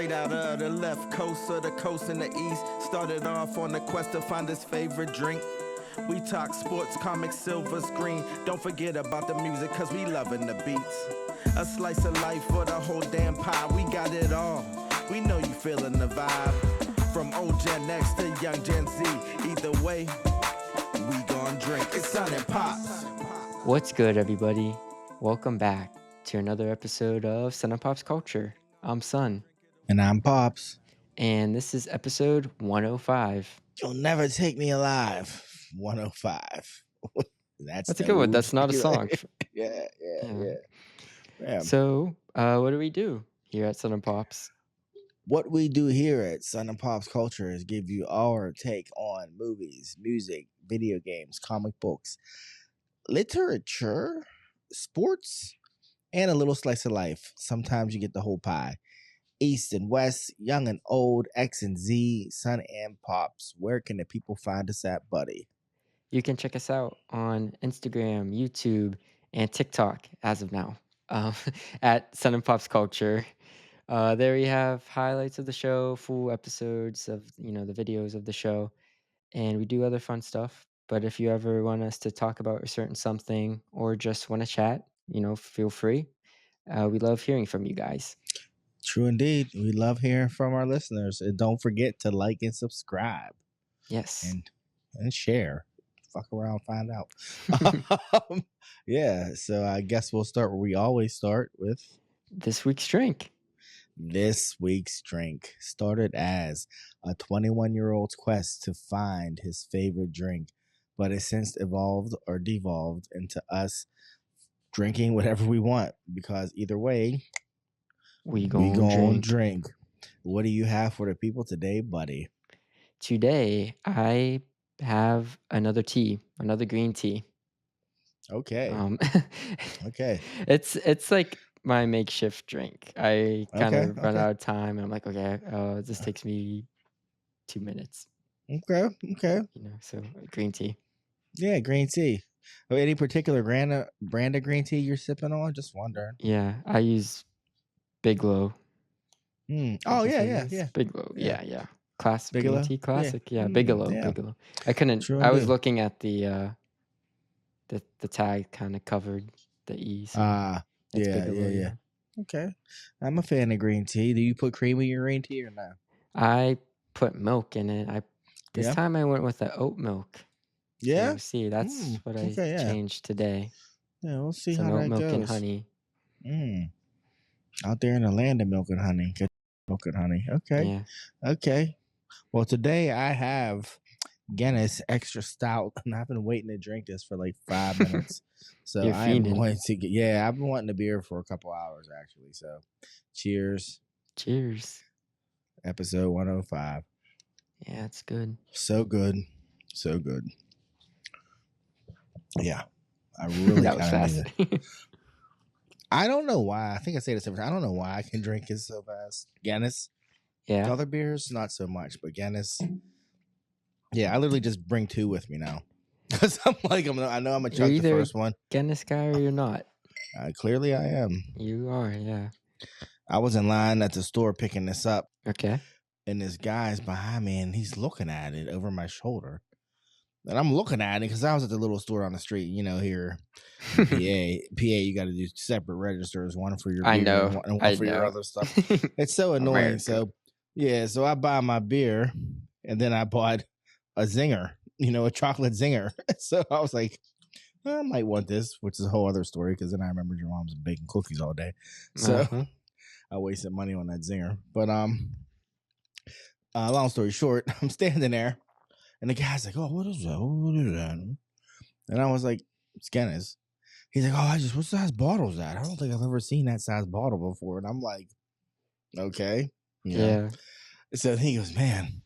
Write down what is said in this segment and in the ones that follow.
Straight out of the left coast of the coast in the east. Started off on the quest to find his favorite drink. We talk sports, comics, silver screen. Don't forget about the music, cause we loving the beats. A slice of life for the whole damn pie. We got it all. We know you feeling the vibe. From old Gen X to young Gen Z. Either way, we gon' drink. It's Son and Pops. What's good, everybody? Welcome back to another episode of sonandpopsculture. I'm Son. And I'm Pops. And this is episode 105. You'll never take me alive. 105. That's a good one. That's not a song. Yeah. So, what do we do here at Son and Pops? What we do here at Son and Pops Culture is give you our take on movies, music, video games, comic books, literature, sports, and a little slice of life. Sometimes you get the whole pie. East and West, young and old, X and Z, Son and Pops. Where can the people find us at, buddy? You can check us out on Instagram, YouTube, and TikTok as of now at Son and Pops Culture. There we have highlights of the show, full episodes of the videos of the show, and we do other fun stuff. But if you ever want us to talk about a certain something or just want to chat, feel free. We love hearing from you guys. True indeed. We love hearing from our listeners. And don't forget to like and subscribe. Yes. And share. Fuck around, find out. Yeah, so I guess we'll start where we always start with this week's drink. This week's drink started as a 21-year-old's quest to find his favorite drink, but has since evolved or devolved into us drinking whatever we want, because either way, we gon' drink. What do you have for the people today, buddy? Today, I have another green tea. Okay. Okay. It's like my makeshift drink. I kind of run out of time, and I'm like, okay, this takes me 2 minutes. Okay. So green tea. Yeah, green tea. Any particular brand of green tea you're sipping on? Just wondering. Yeah, I use Bigelow. Oh yeah. Bigelow. Yeah. Classic Bigelow? green tea, classic. Yeah, Bigelow. Yeah. Bigelow. I couldn't. True I was indeed. looking at the tag kind of covered the E. So yeah. Okay, I'm a fan of green tea. Do you put cream in your green tea or no? I put milk in it. This time I went with the oat milk. Yeah. So see, that's what I changed today. Yeah, we'll see Some how oat that milk goes. and honey. Out there in the land of milk and honey. Good milk and honey. Okay. Yeah. Okay. Well, today I have Guinness Extra Stout, and I've been waiting to drink this for like 5 minutes. So I'm going to get. I've been wanting a beer for a couple hours actually. So, cheers. Cheers. Episode 105. Yeah, it's good. So good. Yeah, I really that was fast. I don't know why. I think I say this every time. I don't know why I can drink it so fast. Guinness. Yeah. Other beers, not so much, but Guinness. Yeah, I literally just bring 2 with me now. Because I know I'm going to chug the first one. Guinness guy or you're not? Clearly I am. You are, yeah. I was in line at the store picking this up. Okay. And this guy's behind me, and he's looking at it over my shoulder. And I'm looking at it because I was at the little store on the street, here in PA, you got to do separate registers, one for your beer and one for your other stuff. It's so annoying. So I buy my beer, and then I bought a zinger, a chocolate zinger. So I was like, I might want this, which is a whole other story because then I remembered your mom's baking cookies all day. So I wasted money on that zinger. But long story short, I'm standing there. And the guy's like, oh, what is that? What is that? And I was like, it's Guinness. He's like, oh, what size bottle is that? I don't think I've ever seen that size bottle before. And I'm like, okay. Yeah. So he goes, man,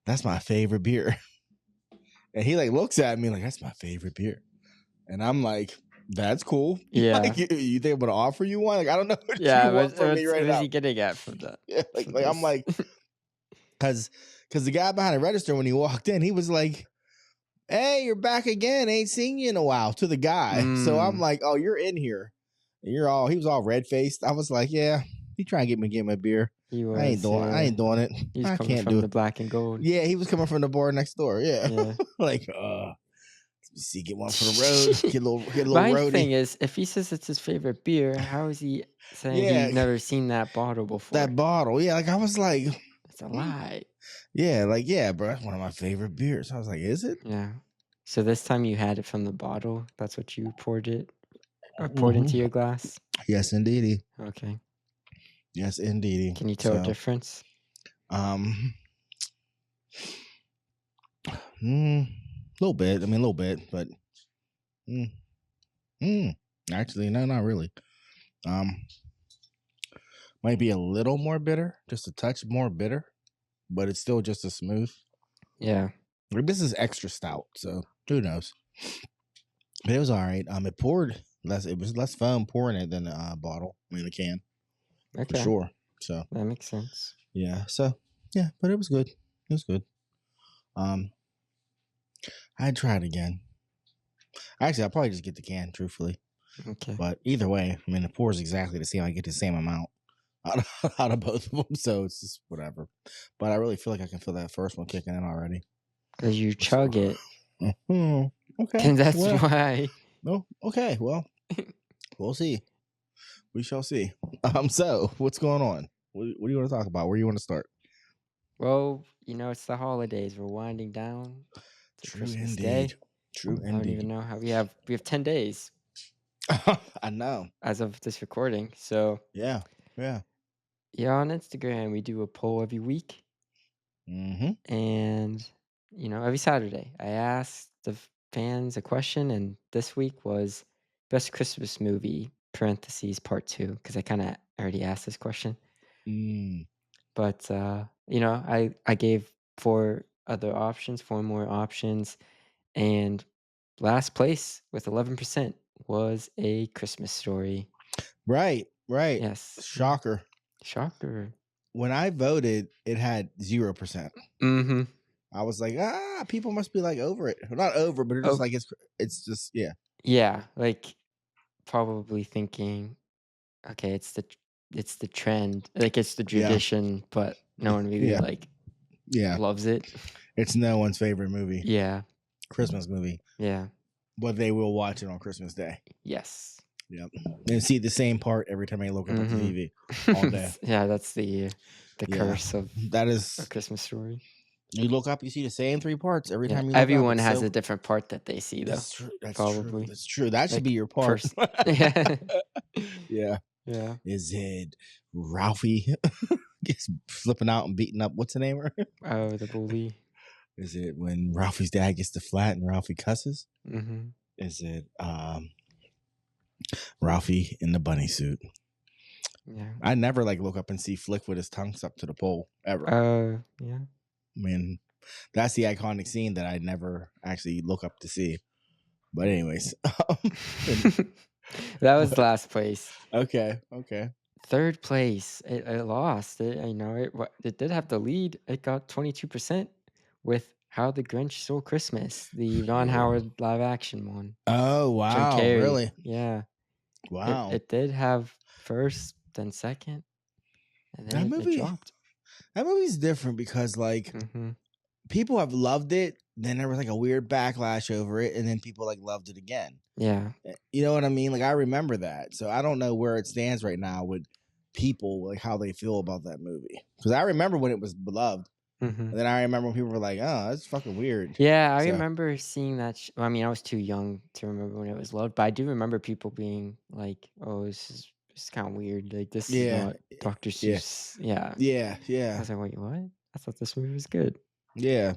that's my favorite beer. And he looks at me like, that's my favorite beer. And I'm like, that's cool. Yeah. You think I'm going to offer you one? I don't know what you want from me right now. What is he getting at from that? Yeah, I'm like, because the guy behind the register, when he walked in, he was like, hey, you're back again. Ain't seen you in a while, to the guy. So I'm like, oh, you're in here. He was all red-faced. I was like, yeah, He trying to get me a beer. He I ain't was doing it. he was I coming can't from do the it. black and gold. Yeah, he was coming from the bar next door. Yeah, Yeah. like see, get one for the road. Get a little My roadie. thing is, if he says it's his favorite beer, how is he saying Yeah. he's never seen that bottle before? That bottle. Yeah, like I was like, It's a lie. yeah, like yeah, bro, that's one of my favorite beers. I was like, is it? Yeah. So this time you had it from the bottle. That's what you poured into your glass. Yes, indeedy. Okay. Yes, indeedy. Can you tell a difference? Little bit. I mean, a little bit, but actually, no, not really. Might be a little more bitter, just a touch more bitter, but it's still just as smooth. Yeah. Like, this is extra stout, so who knows? But it was all right. It poured less. It was less fun pouring it than a bottle. I mean, a can. Okay. For sure. So that makes sense. Yeah. So yeah, but it was good. It was good. I'd try it again. Actually, I'll probably just get the can, truthfully. Okay. But either way, I mean, the pour is exactly the same. I get the same amount out of both of them, so it's just whatever. But I really feel like I can feel that first one kicking in already. Because you chug it. Okay. And that's why. No. Okay. Well, we'll see. We shall see. So what's going on? What do you want to talk about? Where do you want to start? Well, it's the holidays. We're winding down to Christmas Day. True indeed. I don't even know how we have 10 days. I know. As of this recording. So yeah. on Instagram we do a poll every week. And every Saturday I asked the fans a question, and this week was best Christmas movie (part 2) because I kind of already asked this question. But I gave 4 more options, and last place with 11% was A Christmas Story. Right. Yes. Shocker. When I voted, it had 0%. I was like, people must be like over it. Not over, but it's just like it's just yeah. Yeah, like probably thinking, okay, it's the trend, like it's the tradition, but no one really loves it. It's no one's favorite movie. Yeah. Christmas movie. Yeah. But they will watch it on Christmas Day. Yes. Yep. And see the same part every time I look up at the TV all day. Yeah, that's the curse of that is A Christmas Story. You look up, you see the same 3 parts every time you look everyone up. has a different part that they see, though. That's true. Probably. That's true. That should be your part. Yeah. Is it Ralphie gets flipping out and beating up? What's the name of her? Oh, the bully. Is it when Ralphie's dad gets the flat and Ralphie cusses? Is it Ralphie in the bunny suit? Yeah. I never look up and see Flick with his tongue up to the pole ever. Yeah. I mean, that's the iconic scene that I never actually look up to see. But anyways. That was last place. Okay. Third place, it lost. It did have the lead. It got 22% with How the Grinch Stole Christmas, the Ron Howard live action one. Oh, wow. Really? Yeah. Wow. It did have first, then second, and then it dropped. That movie's different because people have loved it. Then there was a weird backlash over it, and then people loved it again. Yeah. You know what I mean? I remember that. So I don't know where it stands right now with people, how they feel about that movie. Because I remember when it was beloved. And then I remember when people were like, oh, that's fucking weird. Yeah, I remember seeing that. I mean, I was too young to remember when it was loved, but I do remember people being like, oh, this is kind of weird. This is not Dr. Seuss. Yeah. I was like, wait, what? I thought this movie was good. Yeah,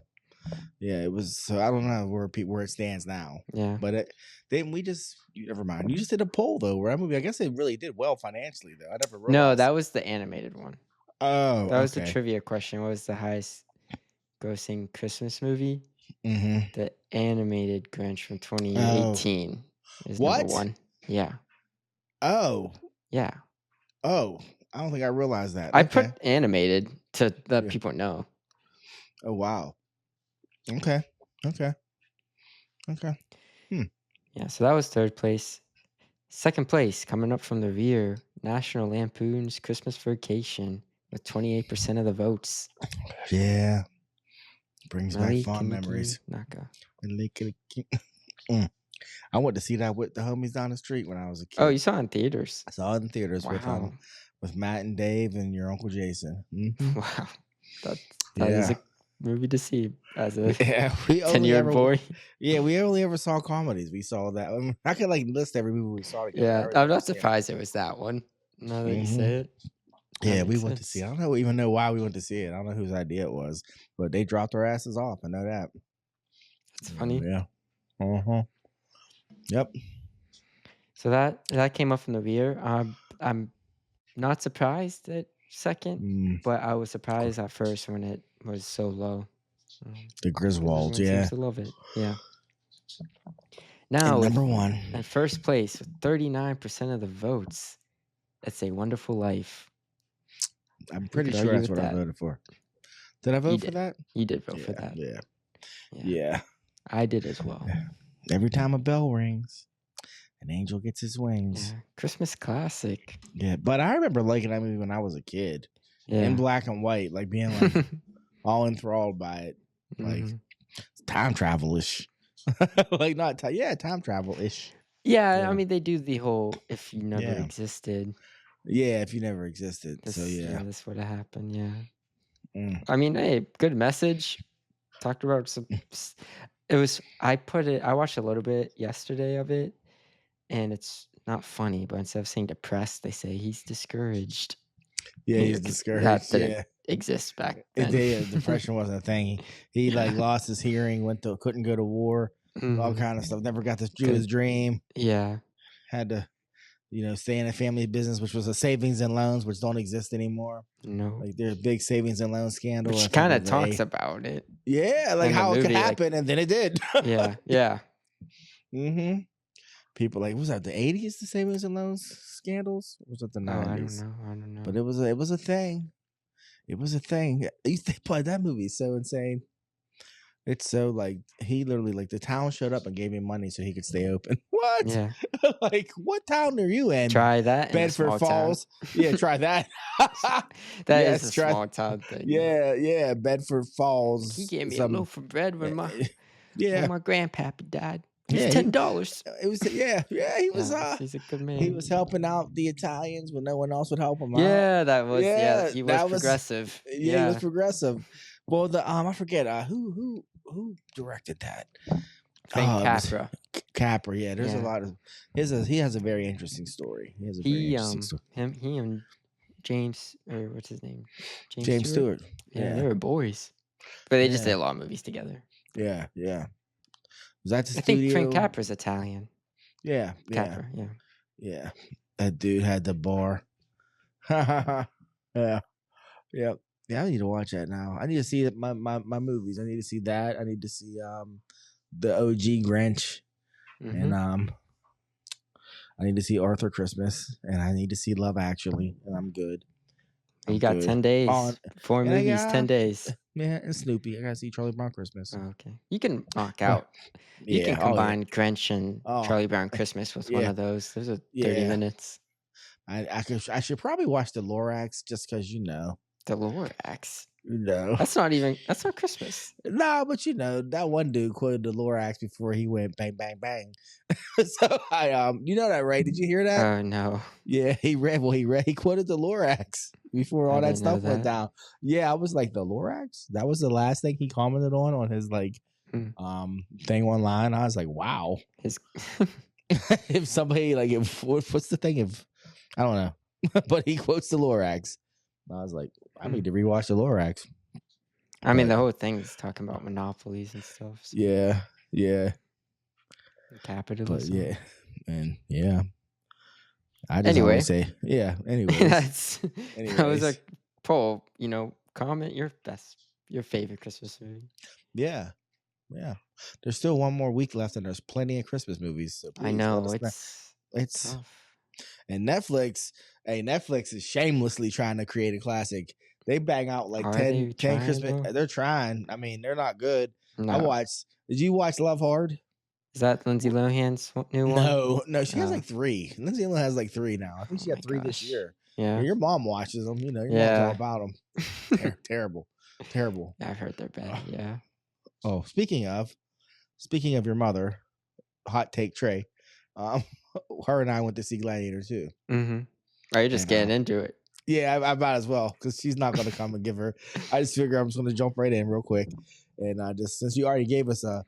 it was. So I don't know where it stands now. Yeah, but never mind. You just did a poll though, where that movie. I guess it really did well financially though. I never realized. No, that was the animated one. Oh, that was the trivia question. What was the highest grossing Christmas movie? The animated Grinch from 2018 is number 1. Yeah. Oh. Yeah. Oh, I don't think I realized that. I put animated to let people know. Oh, wow. Okay. Yeah, so that was third place. Second place, coming up from the rear, National Lampoon's Christmas Vacation with 28% of the votes. Yeah. Brings back Malik fond Kaniki memories. Naka. I went to see that with the homies down the street when I was a kid. Oh, you saw it in theaters? I saw it in theaters Wow. with Matt and Dave and your Uncle Jason. Mhm. Wow. That is Yeah. a movie to see as a Yeah, we 10-year-old boy. Yeah, we only ever saw comedies. We saw that. I mean, I could like list every movie we saw together. I Yeah, I'm remember not seeing it. surprised it was that one. Now that you Mhm. say it. That Yeah, we makes went to see it. sense. I don't even know why we went to see it. I don't know whose idea it was, but they dropped their asses off. I know that. It's funny. Yeah. Uh-huh. Yep. So that came up from the rear. I'm not surprised at second, but I was surprised at first when it was so low. The 'Cause Griswolds, everyone yeah. seems to love it. Yeah. And Now, number one. in first place, with 39% of the votes, it's A Wonderful Life. I'm Who pretty could sure argue that's with what I that? voted for. Did I vote for did. that? You did vote for that. Yeah. Yeah. Yeah. I did as well. Every time a bell rings, an angel gets his wings. Yeah. Christmas classic. Yeah, but I remember liking that movie when I was a kid. Yeah. In black and white, like being like all enthralled by it. Like Mhm. time travel-ish. Like not time travel-ish. Yeah, Yeah. I mean they do the whole if you never Yeah. existed. Yeah, if you never existed. This, So yeah. this would have happened. Yeah. Mm. I mean, hey, good message. Talked about some. It was. I watched a little bit yesterday of it, and it's not funny. But instead of saying depressed, they say he's discouraged. Yeah, You he's know, 'cause discouraged. that didn't Yeah. exist back It then. did. Depression wasn't a thing. He like Yeah. lost his hearing, couldn't go to war, all kind of stuff. Never got to do his dream. Yeah. Had to, stay in a family business, which was a savings and loans, which don't exist anymore. No. Like there's a big savings and loan scandal. But she I think kind it of was talks about it. Yeah, like in the how it could movie, like- happen, and then it did. Yeah. Yeah. Mm-hmm. People like, was that the 80s? The savings and loans scandals? Or was that the 90s? I don't know. But it was a thing. It was a thing. They played that movie so insane. It's so like he literally like the town showed up and gave him money so he could stay open. What? Yeah. Like what town are you in? Try that. In a Bedford small Falls. Yeah, try that. That Yes, is a try- small town thing. Yeah, Bedford Falls. He gave me a loaf of bread when my grandpappy died. It was Yeah, $10. It was he was he's a good man. he was helping out the Italians when no one else would help him out. Yeah, that was he was that progressive. He was progressive. Well, I forget who directed that. Frank it was Capra. Capra, yeah. There's a Yeah. lot of he has a very interesting story. He has a very interesting story. He and James, or what's his name? James Stewart. Yeah, they were boys, but they just Yeah. did a lot of movies together. Yeah. Was that the I studio? think Frank Capra's Italian. Yeah. Capra, yeah. Yeah. That dude had the bar. Yeah. Yep. Yeah, I need to watch that now. I need to see my movies. I need to see that. I need to see the OG Grinch. Mhm. And I need to see Arthur Christmas, and I need to see Love Actually, and I'm good. You I'm got good. 10 days. 4 And I movies, got- 10 days. Yeah, and Snoopy. I gotta see Charlie Brown Christmas. Oh, okay. You can knock out. You can combine Grinch and Charlie Brown Christmas with one Yeah. of those. Those are 30 Yeah. minutes. I should probably watch the Lorax just because The Lorax. That's not Christmas. No, but that one dude quoted the Lorax before he went bang bang bang. So you know that, right? Did you hear that? Oh no. Yeah, he quoted the Lorax before all I that didn't know stuff went that. down. Yeah, I was like, the Lorax? That was the last thing he commented on his thing online. I was like, wow. His If somebody what's the thing if I don't know. But he quotes the Lorax. I was like, I need to rewatch the Lorax. I mean, But- the whole thing is talking about monopolies and stuff. So Yeah. capitalism. But yeah. And yeah. I just Anyway. always say, yeah. Anyways. That was a Anyways. poll. Comment your favorite Christmas movie. Yeah. There's still one more week left, and there's plenty of Christmas movies. So I please know let us know. it's tough. And Netflix is shamelessly trying to create a classic. They bang out like Are 10 they trying, Christmas. though? They're trying. I mean, they're not good. No. Did you watch Love Hard? Is that Lindsay Lohan's new one? No, she has Oh. like 3. Lindsay only has like 3 now. I think she Oh had my 3 this gosh. year. Yeah. And your mom watches them. Your mom's all Yeah. about them. Terrible. Yeah, I've heard they're bad. Yeah. Oh, speaking of your mother, hot take Trey. Her and I went to see Gladiator too. Mm-hmm. Are you just And, getting into it? Yeah, I might as well because she's not going to come and give her. I just figure I'm just going to jump right in real quick, and just since you already gave us a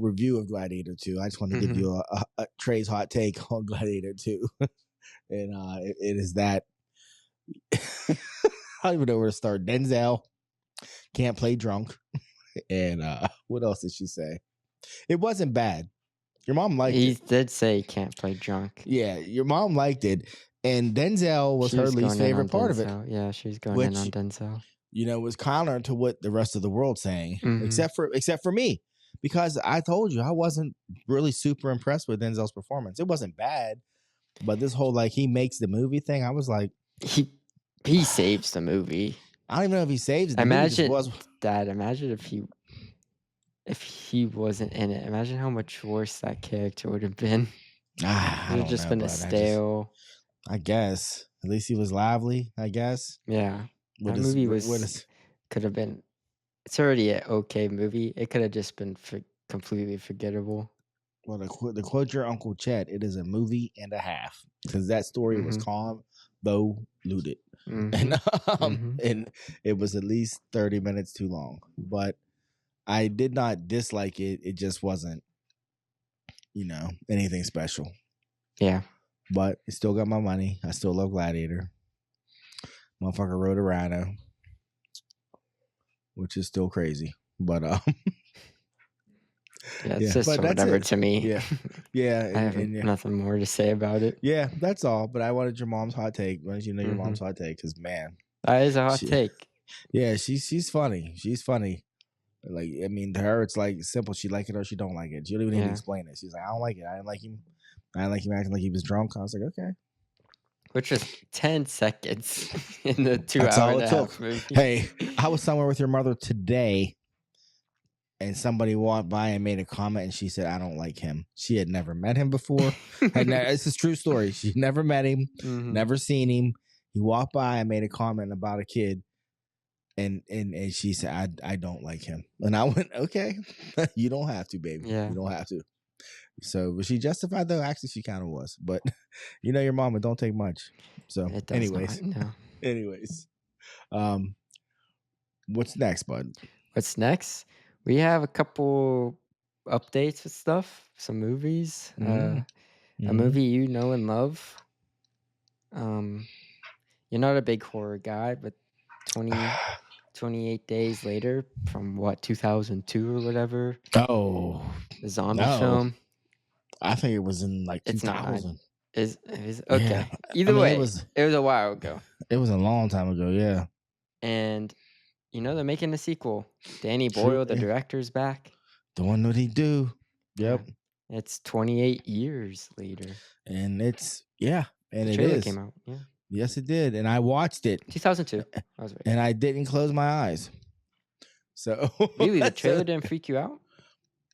review of Gladiator 2, I just want to give you a Trey's hot take on Gladiator 2, and it is that I don't even know where to start. Denzel can't play drunk, and what else did she say? It wasn't bad. Your mom liked He it. did say he can't play drunk. Yeah, your mom liked it, and Denzel was her least favorite part of it. Yeah, she's going in on Denzel. Was counter to what the rest of the world's saying, Mhm. except for me, because I told you I wasn't really super impressed with Denzel's performance. It wasn't bad, but this whole like he makes the movie thing, I was like, he saves the movie. I don't even know if he saves the Imagine movie. Dad. Imagine if he wasn't in it. Imagine how much worse that character would have been. I It would don't have just know, been a bud. stale. I guess at least he was lively. I guess. Yeah, With that movie could have been. It's already an okay movie. It could have just been completely forgettable. Well, to quote your Uncle Chet, it is a movie and a half because that story was convoluted, and it was at least 30 minutes too long. But I did not dislike it. It just wasn't, anything special. Yeah. But it still got my money. I still love Gladiator. Motherfucker rode a rhino, which is still crazy. But yeah, it's just whatever to me. Yeah. I have nothing more to say about it. Yeah, that's all. But I wanted your mom's hot take. Wanted you to know your mom's hot take because man, that is a hot take. Yeah, she's funny. She's funny. Like, I mean, to her, it's like simple. She like it or she don't like it. She don't even need to explain it. She's like, I don't like it. I didn't like him. I didn't like him acting like he was drunk. I was like, okay. Which was 10 seconds in the 2 hour and a half movie. Hey, I was somewhere with your mother today, and somebody walked by and made a comment, and she said, I don't like him. She had never met him before. It's a true story. She never met him, never seen him. He walked by and made a comment about a kid. And she said, I don't like him. And I went, okay, you don't have to, baby. Yeah. You don't have to. So was she justified though? Actually, she kind of was. But your mama don't take much. So anyways. What's next, bud? What's next? We have a couple updates with stuff, some movies. A movie you know and love. You're not a big horror guy, but 28 days later from 2002 or whatever. Oh, the zombie film. I think it was in like It's 2000. not. Is okay. Yeah. Either way, it was a while ago. It was a long time ago, yeah. And they're making a sequel. Danny Boyle, the director's back. Doing what he do. Yep. Yeah. It's 28 years later. And it's and the trailer came out. Yeah. Yes, it did, and I watched it. 2002. I was right. And I didn't close my eyes. So really, the trailer didn't freak you out?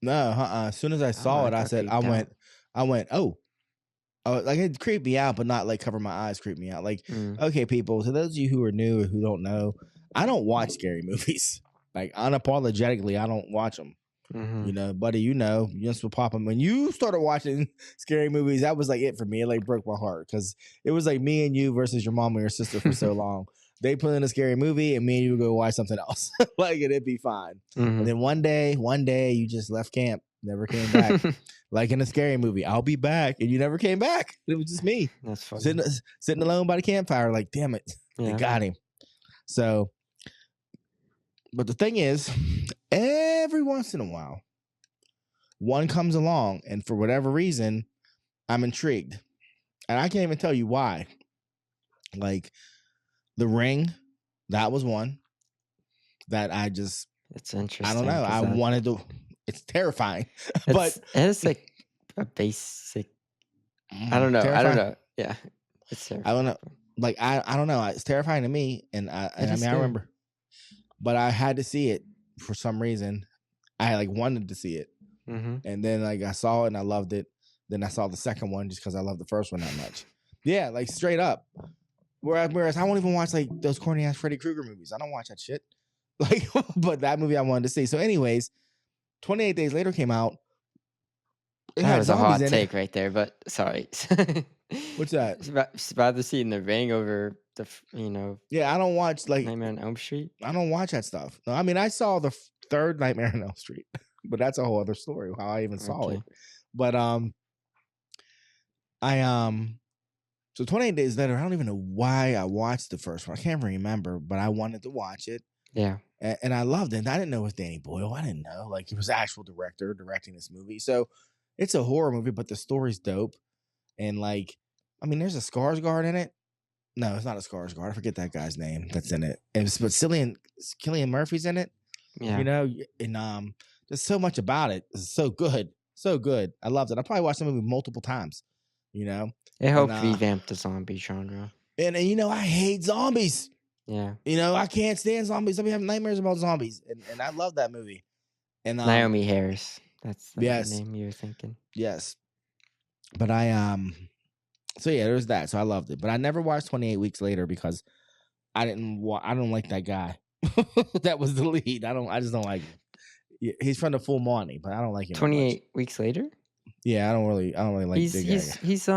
No, As soon as I saw it, I said, I went, oh, like it creeped me out, but not like cover my eyes creeped me out. Like, okay, people, to those of you who are new or who don't know, I don't watch scary movies. Like unapologetically, I don't watch them. Buddy, you just will pop them. When you started watching scary movies, that was like it for me. It like broke my heart because it was like me and you versus your mom or your sister for so long. They put in a scary movie and me and you would go watch something else. Like it'd be fine. And then one day you just left camp, never came back. Like in a scary movie, I'll be back, and you never came back. It was just me. That's funny. Sitting alone by the campfire, like damn it, they got him. So. But the thing is, every once in a while, one comes along, and for whatever reason, I'm intrigued. And I can't even tell you why. Like, The Ring, that was one that I just... It's interesting. I don't know. I wanted to... It's terrifying. But it's like a basic... I don't know. Terrifying. I don't know. Yeah. It's terrifying. I don't know. Like, I don't know. It's terrifying to me. And I remember... But I had to see it for some reason. I like wanted to see it. And then like I saw it and I loved it. Then I saw the second one just because I love the first one that much. Yeah, like straight up. Whereas I won't even watch like those corny ass Freddy Krueger movies. I don't watch that shit. Like, but that movie I wanted to see. So, anyways, 28 Days Later came out. It That had was a zombies hot in take it. right there, but sorry. What's that? It's about the scene The Ring over Yeah, I don't watch like Nightmare on Elm Street. I don't watch that stuff. No, I mean, I saw the third Nightmare on Elm Street, but that's a whole other story how I even saw it. But so 28 Days Later, I don't even know why I watched the first one. I can't remember, but I wanted to watch it. Yeah. And I loved it. I didn't know it was Danny Boyle. I didn't know. Like, it was the actual director directing this movie. So it's a horror movie, but the story's dope. And like, I mean, there's a Skarsgård in it. No, it's not a Skarsgård. I forget that guy's name that's in it. But Cillian Murphy's in it. Yeah. You know, and there's so much about it. It's so good. So good. I loved it. I probably watched the movie multiple times, you know. It helped revamp the zombie genre. And you know, I hate zombies. Yeah. You know, I can't stand zombies. I be having nightmares about zombies. And I love that movie. And Naomi Harris. That's the yes. name you were thinking. Yes. But so yeah, there's that. So I loved it. But I never watched 28 Weeks Later because I don't like that guy. That was the lead. I just don't like him. Yeah, he's from the Full Monty, but I don't like him. 28 Weeks Later? Yeah, I don't really like he's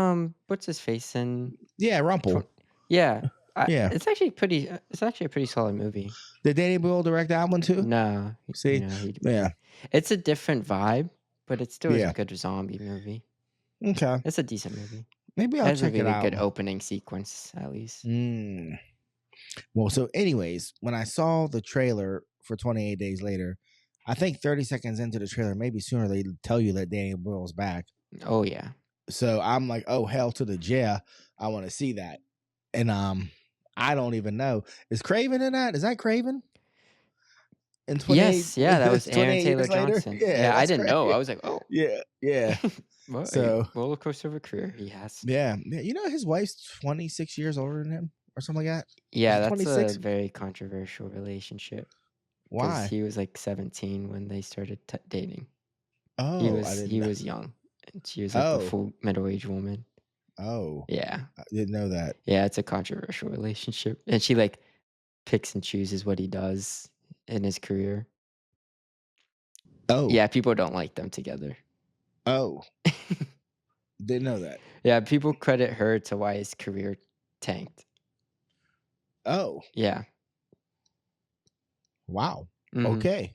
what's his face in? Yeah, Rumple. Yeah. Yeah. It's actually a pretty solid movie. Did Danny Boyle direct that one too? No. See? Yeah. It's a different vibe, but it's still a good zombie movie. Okay. It's a decent movie. Maybe I'll check it out. Good opening sequence, at least. Well, so anyways, when I saw the trailer for 28 Days Later, I think 30 seconds into the trailer, maybe sooner, they tell you that Danny Boyle's back. Oh, yeah. So I'm like, oh, hell to the yeah. I want to see that. And I don't even know. Is Craven in that? Is that Craven? Yes, yeah, that was Aaron Taylor Johnson. Yeah, I didn't know. I was like, oh. Yeah. Well, so roller coaster of a career he has. Yeah. You know, his wife's 26 years older than him or something like that. Yeah, that's 26? A very controversial relationship. Why? Because he was like 17 when they started dating. Oh, he was young, and she was like a full middle-aged woman. Oh, yeah, I didn't know that. Yeah, it's a controversial relationship, and she like picks and chooses what he does in his career. Oh, yeah, people don't like them together. Oh, didn't know that. Yeah, people credit her to why his career tanked. Oh, yeah. Wow. Okay.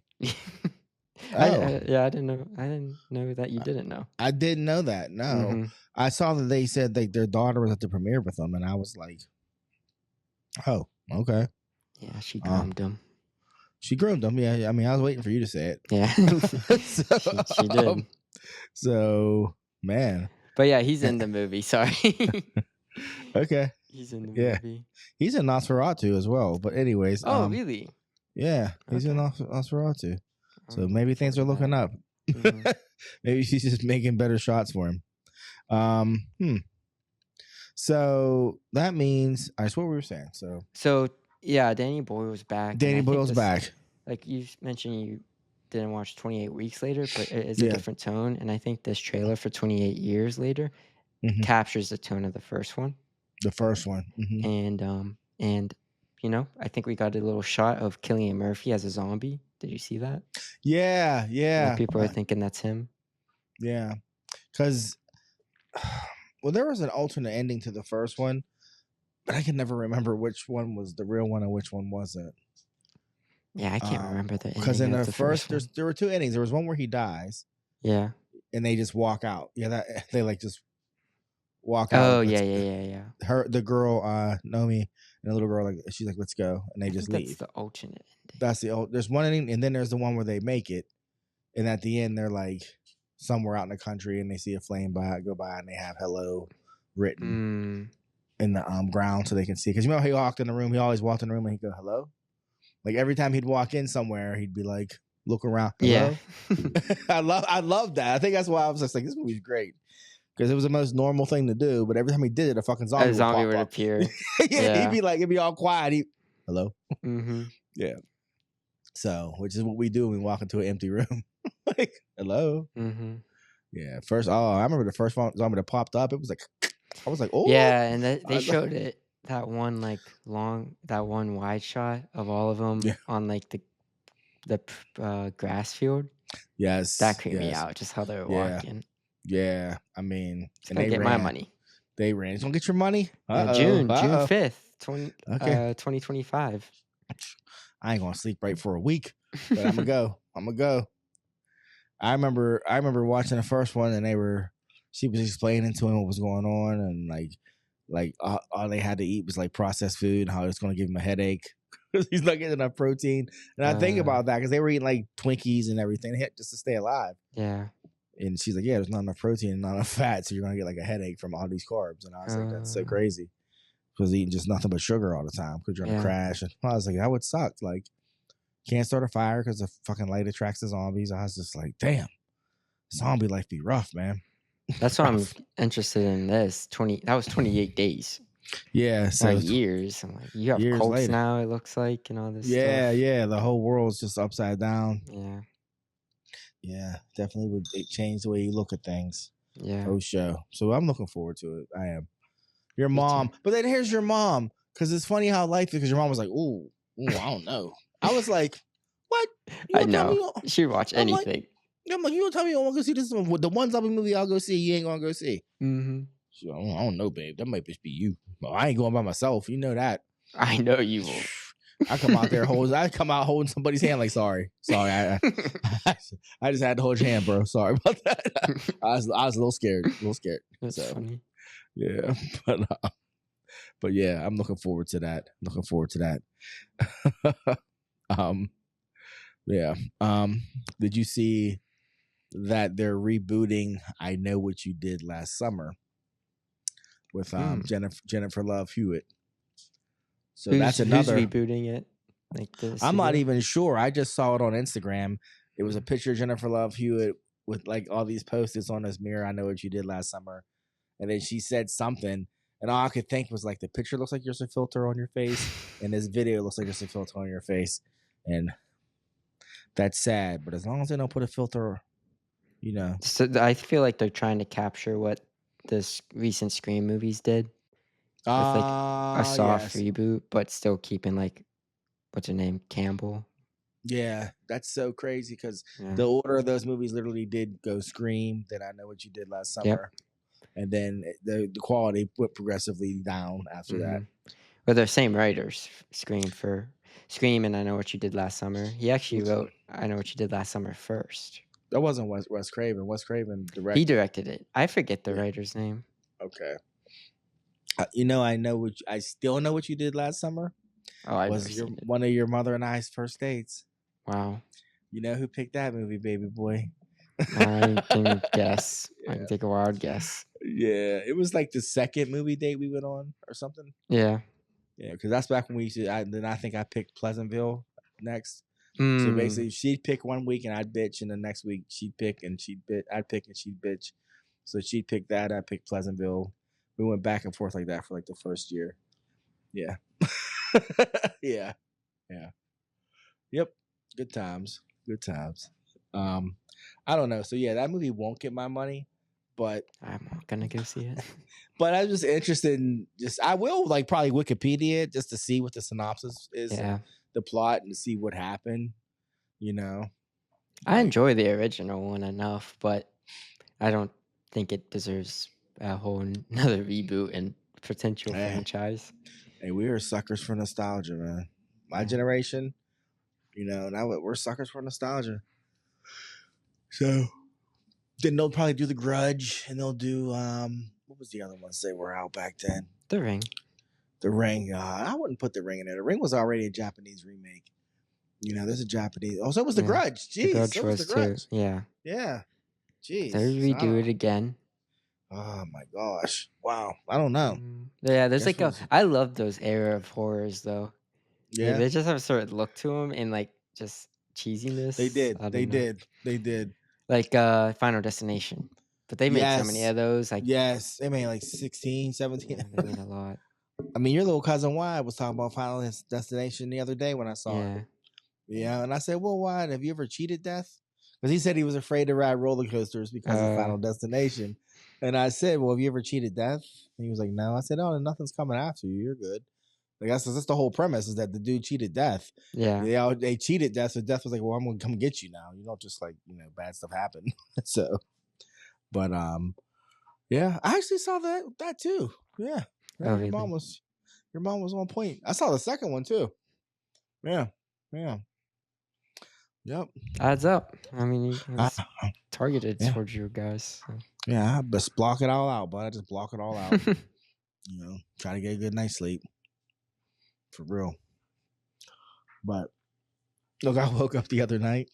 I didn't know that you didn't know. I didn't know that. No, I saw that they said that their daughter was at the premiere with them, and I was like, "Oh, okay." Yeah, she groomed him. She groomed him. Yeah, I mean, I was waiting for you to say it. Yeah, she did. So, man. But yeah, he's in the movie. Sorry. Okay. He's in the movie. He's in Nosferatu as well. But anyways. Oh, really? Yeah, he's in Nosferatu. So maybe things are looking up. Maybe she's just making better shots for him. So that means that's what we were saying. So yeah, Danny Boyle's back. Danny Boyle's back. Like you mentioned, you didn't watch 28 Weeks Later, but it is a different tone. And I think this trailer for 28 Years Later captures the tone of the first one. The first one. And you know, I think we got a little shot of Cillian Murphy as a zombie. Did you see that? Yeah. Like people are thinking that's him. Yeah. Because, well, there was an alternate ending to the first one, but I can never remember which one was the real one and which one wasn't. Yeah, I can't remember the ending. Because in the first there were two endings. There was one where he dies. Yeah. And they just walk out. Yeah, they like just walk out. Oh, yeah. The girl, Naomi, and the little girl, like she's like, let's go. And they just leave. That's the alternate ending. That's there's one ending, and then there's the one where they make it. And at the end, they're like somewhere out in the country, and they see a flame go by, and they have hello written in the ground so they can see. Because you know, he walked in the room, he always walked in the room and he'd go, hello? Like every time he'd walk in somewhere, he'd be like, look around. Hello? Yeah. I love that. I think that's why I was just like, this movie's great. Because it was the most normal thing to do, but every time he did it, a fucking zombie would appear. Yeah, he'd be like, it'd be all quiet. Hello? Mm-hmm. Yeah. So, which is what we do when we walk into an empty room. Like, hello. Mm-hmm. Yeah. I remember the first one zombie that popped up. It was like, I was like, oh. Yeah, and they showed it that one wide shot of all of them Yeah. on like the grass field. Yes. That creeped me out. Just how they were walking. Yeah. I mean, It's gonna get my money. They ran. It's gonna get your money. June 5th, 2025. I ain't gonna sleep right for a week, but I'm gonna go. I remember watching the first one, and she was explaining to him what was going on, and like all they had to eat was like processed food, and how it's gonna give him a headache because he's not getting enough protein. And I think about that because they were eating like Twinkies and everything just to stay alive. Yeah. And she's like, yeah, there's not enough protein and not enough fat, so you're gonna get like a headache from all these carbs. And I was like, that's so crazy. Because eating just nothing but sugar all the time because you're gonna crash. And I was like, that would suck. Like, can't start a fire because the fucking light attracts the zombies. I was just like, damn, zombie life be rough, man. That's why I'm interested in this. That was 28 days. Yeah, so years. I'm like, you have cults later. Now, it looks like, and all this stuff. Yeah, the whole world's just upside down. Yeah, definitely would change the way you look at things. Yeah. Oh, show. So I'm looking forward to it. I am. Your mom, but then here's your mom, because it's funny how life is. Because your mom was like, "Ooh, I don't know." I was like, "What?" I know. She'd watch anything. I'm like, you don't tell me you want to go see this one. The one zombie movie I'll go see, you ain't gonna go see. Mm-hmm. She's like, I don't know, babe. That might just be you. Well, I ain't going by myself. You know that. I know you will. I come out holding somebody's hand. Like, sorry. I just had to hold your hand, bro. Sorry about that. I was a little scared. That's funny. Yeah, but yeah, I'm looking forward to that. Yeah. Did you see that they're rebooting I Know What You Did Last Summer with Jennifer Love Hewitt? So that's another. Who's rebooting it? Like this? I'm not even sure. I just saw it on Instagram. It was a picture of Jennifer Love Hewitt with like all these post-its on this mirror. I Know What You Did Last Summer. And then she said something, and all I could think was like, the picture looks like there's a filter on your face, and this video looks like there's a filter on your face, and that's sad. But as long as they don't put a filter, you know. So I feel like they're trying to capture what this recent Scream movies did, with like a soft reboot, but still keeping like, what's her name, Campbell. Yeah, that's so crazy because the order of those movies literally did go Scream, then I Know What You Did Last Summer. Yep. And then the quality went progressively down after that. Well, they're same writers, Scream and I Know What You Did Last Summer. He actually wrote I Know What You Did Last Summer first. That wasn't Wes Craven. Wes Craven directed. He directed it. I forget the writer's name. Okay. I still know what you did last summer. Oh, I was one of your mother and I's first dates. Wow. You know who picked that movie, baby boy? I can guess. I can take a wild guess. Yeah, it was like the second movie date we went on or something. Yeah. Yeah, because that's back when we used to. Then I think I picked Pleasantville next. So basically, she'd pick one week and I'd bitch, and the next week she'd pick and she'd bitch. I'd pick and she'd bitch. So she'd pick that. I'd pick Pleasantville. We went back and forth like that for like the first year. Yeah. Yeah. Yep. Good times. I don't know. So yeah, that movie won't get my money, but I'm not gonna go see it. But I'm just interested in I will like probably Wikipedia it just to see what the synopsis is, the plot, and to see what happened. You know, I enjoy the original one enough, but I don't think it deserves a whole another reboot and potential franchise. Hey, we are suckers for nostalgia, man. My generation, now we're suckers for nostalgia. So then they'll probably do The Grudge, and they'll do what was the other ones they were out back then? The Ring. The Ring. I wouldn't put The Ring in there. The Ring was already a Japanese remake. There's a Japanese. Oh, so was The Grudge. Jeez, The Grudge so was The Grudge. Too. Yeah. Yeah. Jeez. They redo it again. Oh my gosh! Wow. I don't know. Yeah, there's I love those era of horrors though. Yeah, they just have a sort of look to them and like just cheesiness. They did. Like Final Destination. But they made so many of those. Like they made like 16, 17. Yeah, they made a lot. I mean, your little cousin Y was talking about Final Destination the other day when I saw it. Yeah, and I said, well, why? Have you ever cheated death? Because he said he was afraid to ride roller coasters because of Final Destination. And I said, well, have you ever cheated death? And he was like, no. I said, oh, then nothing's coming after you. You're good. Like that's the whole premise is that the dude cheated death. Yeah. They cheated death. So death was like, well, I'm gonna come get you now. You don't just like, bad stuff happen. So, but yeah, I actually saw that too. Yeah. Oh, Your mom was on point. I saw the second one too. Yeah. Yep. Adds up. I mean, it's targeted towards you guys. So. Yeah, I just block it all out, but I just block it all out. Try to get a good night's sleep. For real. But look, I woke up the other night.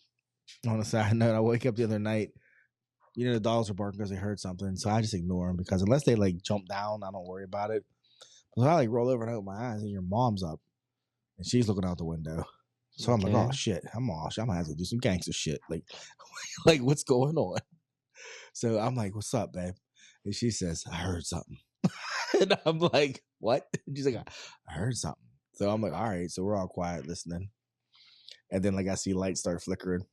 On a side note, I woke up the other night. The dogs are barking because they heard something, so I just ignore them because unless they like jump down, I don't worry about it. But I like roll over and open my eyes, and your mom's up, and she's looking out the window. So I'm like, oh shit, I'm gonna have to do some gangster shit. Like what's going on? So I'm like, what's up, babe? And she says, I heard something. And I'm like, what? And she's like, I heard something. So I'm like, all right. So we're all quiet listening. And then I see lights start flickering.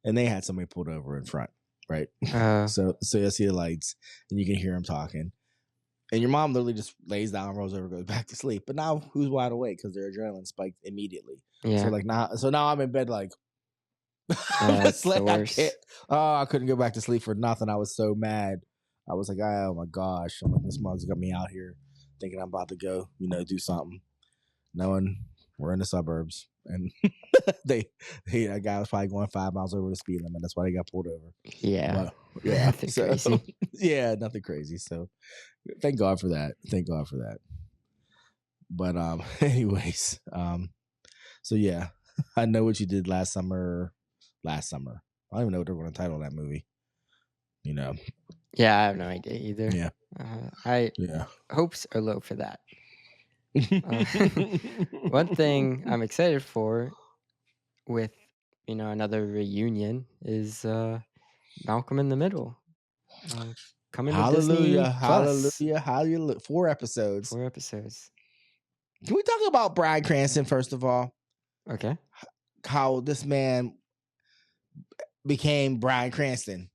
And they had somebody pulled over in front, right? So you see the lights and you can hear them talking. And your mom literally just lays down, rolls over, goes back to sleep. But now who's wide awake because their adrenaline spiked immediately. Yeah. So now I'm in bed that's the worst. I couldn't go back to sleep for nothing. I was so mad. I was like, oh my gosh. I'm like, this mug's got me out here thinking I'm about to go, do something. Knowing we're in the suburbs. And that guy was probably going 5 miles over the speed limit. That's why they got pulled over. Yeah. Yeah. Nothing crazy. Yeah, nothing crazy. So thank God for that. But anyways, so yeah, I know what you did last summer. I don't even know what they're going to title that movie. Yeah, I have no idea either. Yeah. Hopes are low for that. One thing I'm excited for with another reunion is Malcolm in the Middle. Coming to Disney Plus. Hallelujah. 4 episodes. Can we talk about Bryan Cranston first of all? Okay. How this man became Bryan Cranston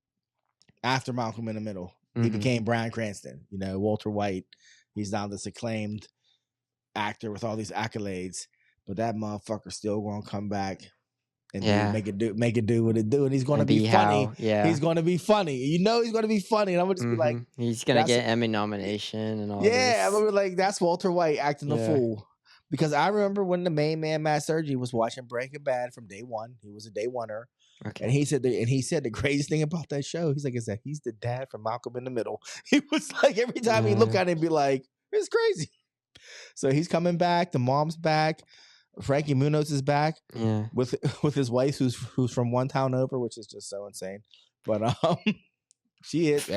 after Malcolm in the Middle. Mm-hmm. He became Bryan Cranston. Walter White. He's now this acclaimed actor with all these accolades, but that motherfucker still gonna come back and make it do what it do, and he's gonna be funny. He's gonna be funny. He's gonna be funny, and I'm gonna just be like, he's gonna get Emmy nomination and all. Yeah, I'm gonna be like, that's Walter White acting the fool. Because I remember when the main man Matt Sergi was watching Breaking Bad from day one. He was a day oneer. Okay. And he said the craziest thing about that show, he's like, is that he's the dad from Malcolm in the Middle. He was like, every time he look at it and be like, it's crazy. So he's coming back. The mom's back. Frankie Muniz is back. Yeah. With his wife who's from one town over, which is just so insane. But she is.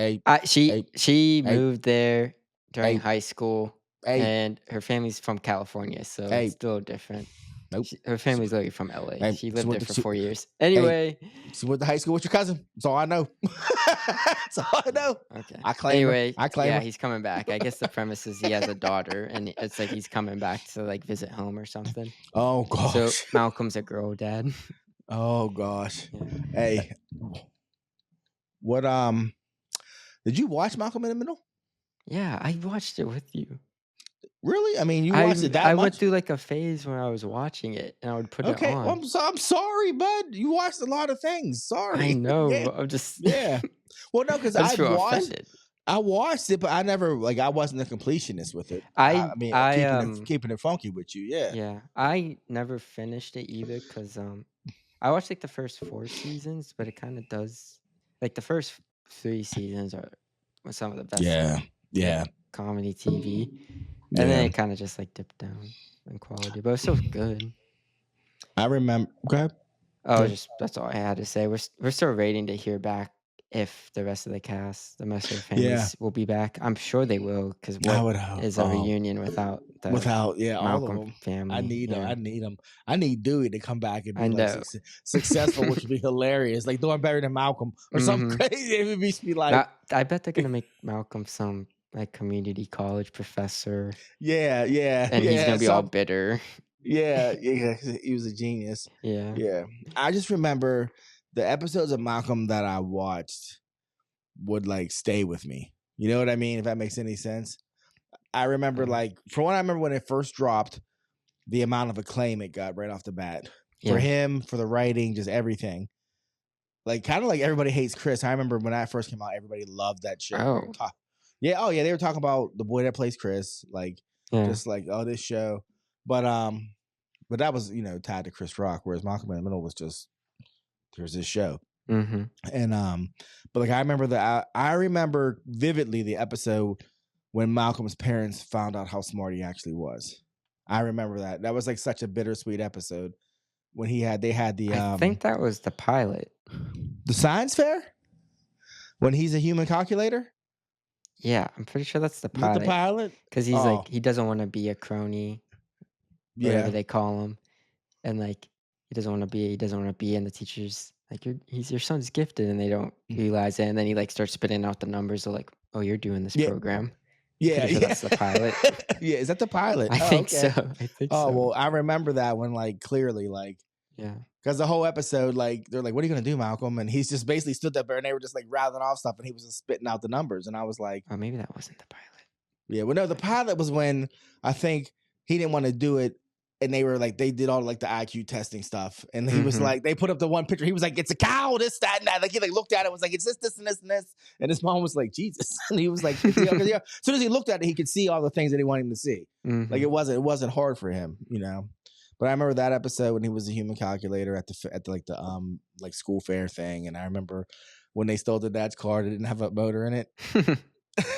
She moved there during high school. And her family's from California, so it's still different. Nope. Her family's literally from LA. She lived there for 4 years. Anyway. She went to high school with your cousin. That's all I know. That's all I know. Okay. I claim her. He's coming back. I guess the premise is he has a daughter, and it's like he's coming back to visit home or something. Oh, gosh. So Malcolm's a girl dad. Oh, gosh. Yeah. Hey. What, did you watch Malcolm in the Middle? Yeah, I watched it with you. Really? I mean, you watched it that much? I went through a phase where I was watching it, and I would put it on. Well, I'm sorry, bud. You watched a lot of things. Sorry. I know. Yeah. I'm just... Yeah. Well, no, because I watched it, but I never, I wasn't a completionist with it. I mean, keeping it funky with you, yeah. Yeah. I never finished it either, because I watched, the first 4 seasons, but it kind of does... the first 3 seasons are some of the best. Yeah. Comedy TV. And then it kind of just dipped down in quality, but it's still good. I remember. Go ahead. Oh, that's all I had to say. We're still waiting to hear back if the rest of the cast, the rest of the families will be back. I'm sure they will, because what is a reunion without the Malcolm all of them family? I need them. I need Dewey to come back and be successful, which would be hilarious. Doing better than Malcolm or something crazy. It would be like. I bet they're gonna make Malcolm some community college professor. Yeah. And he's gonna be all bitter. Yeah, he was a genius. Yeah. Yeah, I just remember the episodes of Malcolm that I watched would like stay with me. You know what I mean? If that makes any sense. I remember like for one, I remember when it first dropped, the amount of acclaim it got right off the bat for Yeah. him, for the writing, just everything. Like kind of like Everybody Hates Chris. I remember when that first came out, everybody loved that show. Oh. Yeah, they were talking about the boy that plays Chris, like Yeah. just like this show. But that was tied to Chris Rock, whereas Malcolm in the Middle was just there's this show. Mm-hmm. And but like I remember vividly the episode when Malcolm's parents found out how smart he actually was. I remember that. That was like such a bittersweet episode when they had the I think that was the pilot. The science fair? When he's a human calculator? Yeah, I'm pretty sure that's the Is that the pilot. pilot? Because he's like, he doesn't want to be a crony, whatever Yeah. they call him. And like, he doesn't want to be, and the teacher's like, your son's gifted, and they don't realize it. And then he like starts spitting out the numbers of like, oh, you're doing this program. Yeah, Pretty sure that's the pilot. Yeah, is that the pilot? I think so. I think so. Oh, well, I remember that one like clearly, like yeah. Because the whole episode, like, they're like, what are you going to do, Malcolm? And he's just basically stood there and they were just like rattling off stuff and he was just spitting out the numbers. And I was like, oh, maybe that wasn't the pilot. Yeah, well, no, the pilot was when I think he didn't want to do it. And they were like, they did all like the IQ testing stuff. And he was like, they put up the one picture. He was like, it's a cow, this, that, and that. Like, he like looked at it, was like, it's this, and this, and this. And his mom was like, Jesus. And he was like, as soon as he looked at it, he could see all the things that he wanted him to see. Like, it wasn't hard for him, But I remember that episode when he was a human calculator at the school fair thing. And I remember when they stole their dad's car, they didn't have a motor in it.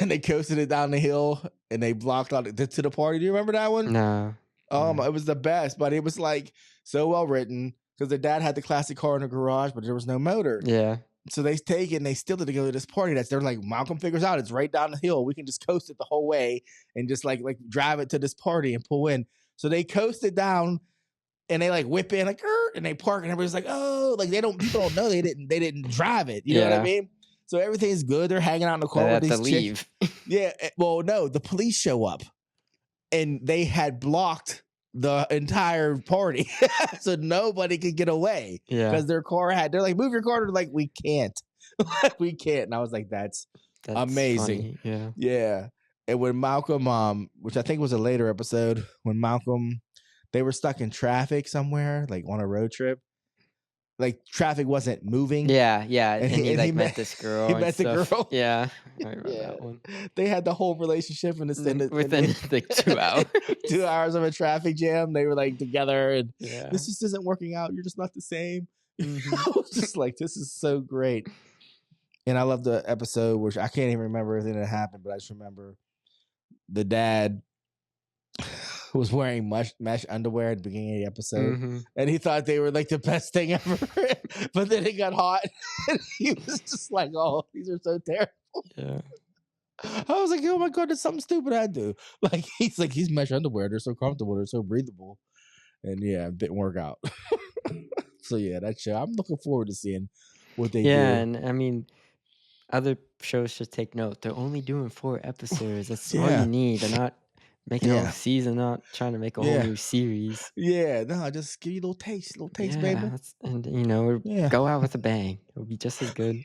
And they coasted it down the hill and they blocked on it to the party. Do you remember that one? No. It was the best, but it was like so well written because the dad had the classic car in the garage, but there was no motor. Yeah. So they take it and they steal it to go to this party. They're like, Malcolm figures out it's right down the hill. We can just coast it the whole way and just like drive it to this party and pull in. So they coast it down and they like whip in like, and they park and everybody's like, oh, like people don't know they didn't drive it. You know what I mean? So everything's good. They're hanging out in the car with these chicks. Yeah. Well, no, the police show up. And they had blocked the entire party, so nobody could get away. Yeah, because their car they're like, move your car. They're like, we can't, we can't. And I was like, that's amazing. Funny. Yeah. And when Malcolm, which I think was a later episode, when Malcolm, they were stuck in traffic somewhere, like on a road trip. Like traffic wasn't moving. Yeah. And he met this girl. He met the girl. Yeah, I remember that one. They had the whole relationship within like 2 hours. 2 hours of a traffic jam. They were like together, and this just isn't working out. You're just not the same. I was just like, this is so great. And I love the episode, which I can't even remember everything that happened, but I just remember the dad was wearing mesh underwear at the beginning of the episode, and he thought they were like the best thing ever. But then it got hot, and he was just like, "Oh, these are so terrible." Yeah, I was like, "Oh my god, there's something stupid I do." Like he's mesh underwear. They're so comfortable. They're so breathable, and yeah, it didn't work out. So yeah, that show. I'm looking forward to seeing what they do. Yeah, and I mean, other shows should take note. They're only doing 4 episodes. That's all you need. They're not making a whole season, not trying to make a whole new series. Yeah, no, just give you a little taste, baby. And go out with a bang. It'll be just as good.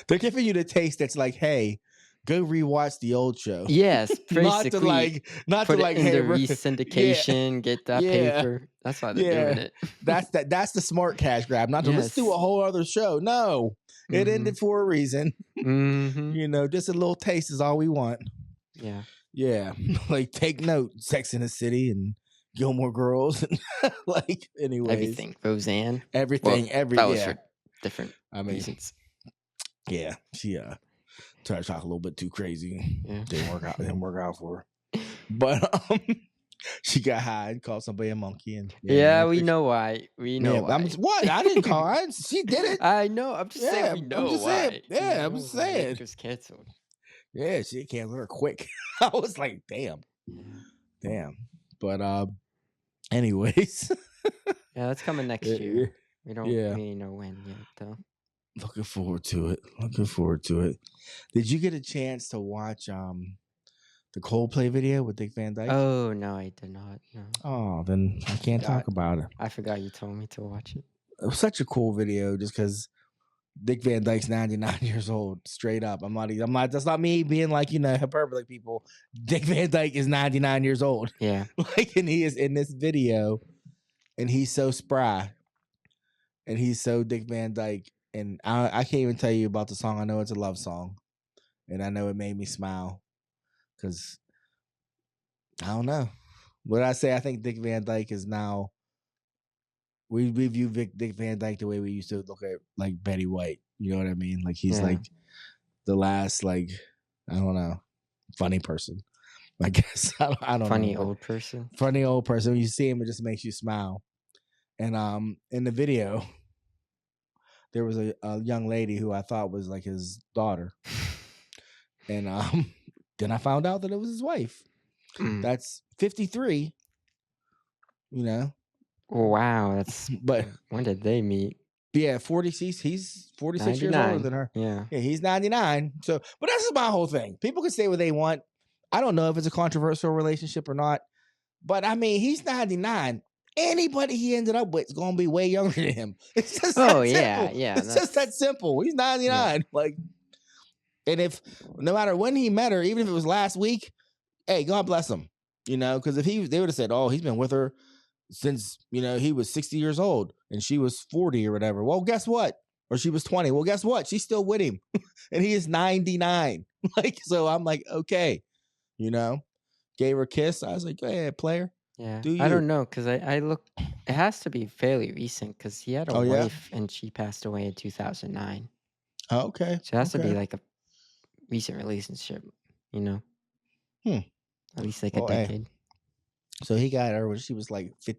They're giving you the taste that's like, hey, go rewatch the old show. Yes, basically. not put to like, it in hey, the resyndication, get that paper. That's why they're doing it. That's the smart cash grab. Not to let's do a whole other show. No, it ended for a reason. Just a little taste is all we want. Yeah. Yeah, like take note, Sex in the City and Gilmore Girls, and like anyways, everything, Roseanne, everything, that was for different reasons. Yeah, she tried to talk a little bit too crazy. Yeah. Didn't work out for her. But she got high and called somebody a monkey, and we know why. We know why. What? I didn't call her. She did it. I know. I'm just saying we know why. I'm just saying. It was canceled. Yeah, she canceled her quick. I was like, damn. But anyways. Yeah, that's coming next year. We don't really know when yet, though. Looking forward to it. Did you get a chance to watch the The Coldplay video with Dick Van Dyke. Oh no, I did not. No. Oh, then I can't talk about it. I forgot you told me to watch it. It was such a cool video, just because Dick Van Dyke's 99 years old. Straight up, I'm not. That's not me being like hyperbole people. Dick Van Dyke is 99 years old. Yeah. And he is in this video, and he's so spry, and he's so Dick Van Dyke. And I can't even tell you about the song. I know it's a love song, and I know it made me smile because I don't know. What I say, I think Dick Van Dyke is now. We view Dick Van Dyke the way we used to look at like Betty White. You know what I mean? Like he's like the last I don't know, funny person. I guess I don't know. Funny old person. Funny old person. When you see him, it just makes you smile. And in the video, there was a young lady who I thought was like his daughter, and then I found out that it was his wife. That's 53. You know. Wow, that's. But when did they meet? Yeah, 46. He's 46 years older than her. Yeah, he's 99. So, but that's my whole thing. People can say what they want. I don't know if it's a controversial relationship or not, but I mean, he's 99. Anybody he ended up with is going to be way younger than him. It's just that simple. Yeah. It's just that simple. He's 99. Yeah. And if no matter when he met her, even if it was last week, hey, God bless him. Because if they would have said, oh, he's been with her since he was 60 years old and she was 40 or whatever. Well, guess what? Or she was 20. Well, guess what? She's still with him, and he is 99. So I'm like, okay, gave her a kiss. I was like, go ahead, player. Yeah, I don't know because I look. It has to be fairly recent because he had a wife and she passed away in 2009. Oh, okay. So it has to be like a recent relationship, At least like a decade. Hey. So he got her when she was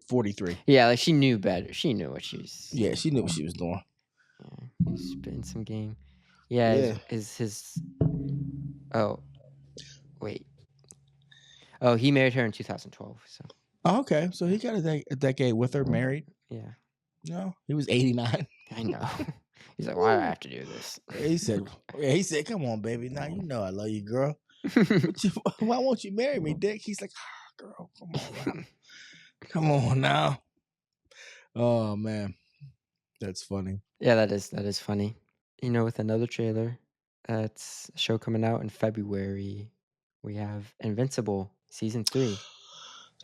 43. Yeah, she knew better. She knew what she was. Yeah, she knew what she was doing. Yeah, he's spitting some game. Yeah. Is his? Oh, wait. Oh, he married her in 2012. So. Oh, okay, so he got a decade with her, married. Yeah. No, he was 89. I know. He's like, why do I have to do this? He said, come on, baby. Now you know I love you, girl. Why won't you marry me, Dick? He's like, girl, come on, come on now. Oh man, that's funny. Yeah, that is funny. With another trailer, it's a show coming out in February. We have Invincible season 3.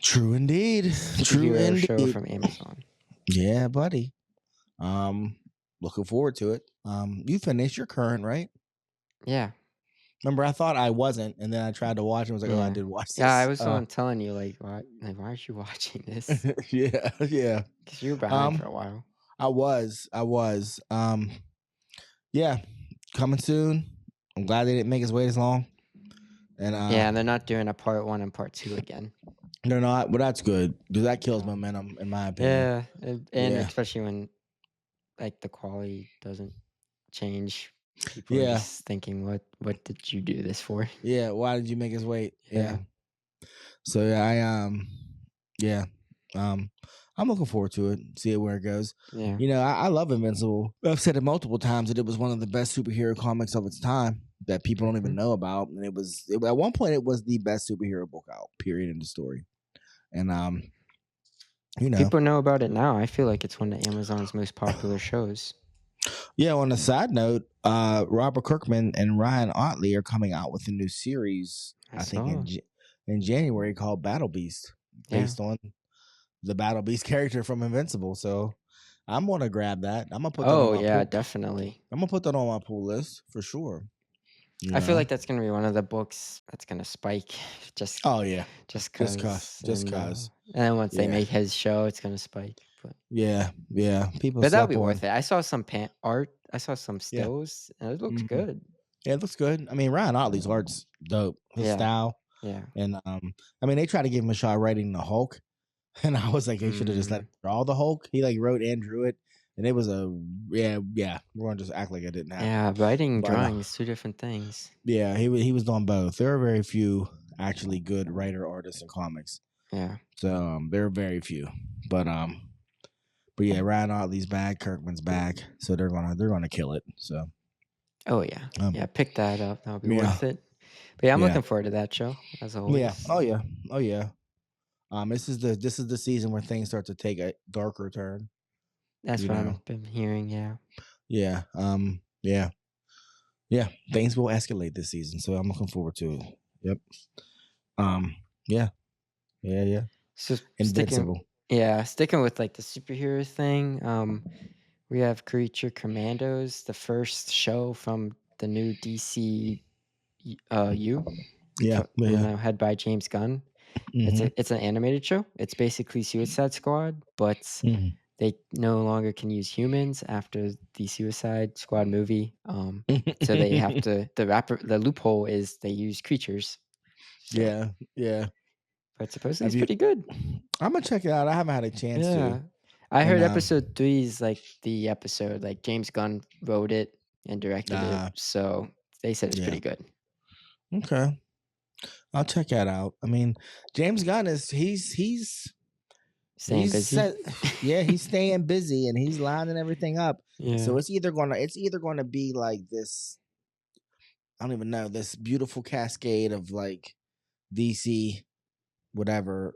True indeed. True indeed. Show from Amazon. Yeah, buddy. Looking forward to it. You finished your current, right? Yeah. Remember, I thought I wasn't, and then I tried to watch and was like, oh, I did watch this. Yeah, I was telling you, why aren't you watching this? Yeah. Because you were behind for a while. I was. Yeah, coming soon. I'm glad they didn't make us wait as long. And and they're not doing a part 1 and part 2 again. They're not, but that's good because that kills momentum, in my opinion. Yeah, and especially when the quality doesn't change. People are just thinking, what did you do this for? Yeah, why did you make us wait? Yeah. So I'm looking forward to it. See where it goes. Yeah. I love Invincible. I've said it multiple times that it was one of the best superhero comics of its time that people don't even know about. And at one point it was the best superhero book out, period, in the story. And people know about it now. I feel like it's one of Amazon's most popular shows. Yeah, on a side note, Robert Kirkman and Ryan Otley are coming out with a new series, I think in January, called Battle Beast, based on the Battle Beast character from Invincible. So I'm gonna grab that. I'm gonna put that on my pool. Definitely. I'm gonna put that on my pool list for sure. I feel like that's gonna be one of the books that's gonna spike. Just cause. And then once they make his show, it's gonna spike. But yeah, people. But that'll be worth it. I saw some art. I saw some stills, and it looks good. Yeah, it looks good. I mean, Ryan Otley's art's dope. His style. Yeah. And they tried to give him a shot writing the Hulk, and I was like, they should have just let him draw the Hulk. He wrote and drew it. And it was we're gonna just act like it didn't happen. Yeah, writing and drawing is 2 different things. Yeah, he was doing both. There are very few actually good writer artists in comics. Yeah. So there are very few. But yeah, Ryan Otley's back, Kirkman's back. So they're gonna kill it. So oh yeah. Pick that up. That'll be worth it. But yeah, I'm Yeah. looking forward to that show as Yeah. always. Oh yeah. Oh yeah. This is the season where things start to take a darker turn. That's You what know. I've been hearing. Yeah. Yeah. Yeah. Yeah. Things will escalate this season, so I'm looking forward to it. Yep. Yeah. Yeah. Yeah. So Invincible. sticking with like the superhero thing. We have Creature Commandos, the first show from the new DCU, Yeah. Yeah. head by James Gunn. Mm-hmm. It's an animated show. It's basically Suicide Squad, but Mm-hmm. they no longer can use humans after the Suicide Squad movie. So they have to the loophole is they use creatures. So, Yeah. Yeah. but supposedly Have it's you? pretty good. I'm gonna check it out. I haven't had a chance to. Yeah. I And heard episode 3 is like the episode, like James Gunn wrote it and directed it. So they said it's yeah. pretty good. Okay. I'll check that out. I mean, James Gunn is he's Staying busy. he's staying busy and he's lining everything up. Yeah. So it's either gonna be like this. I don't even know, this beautiful cascade of like DC, whatever,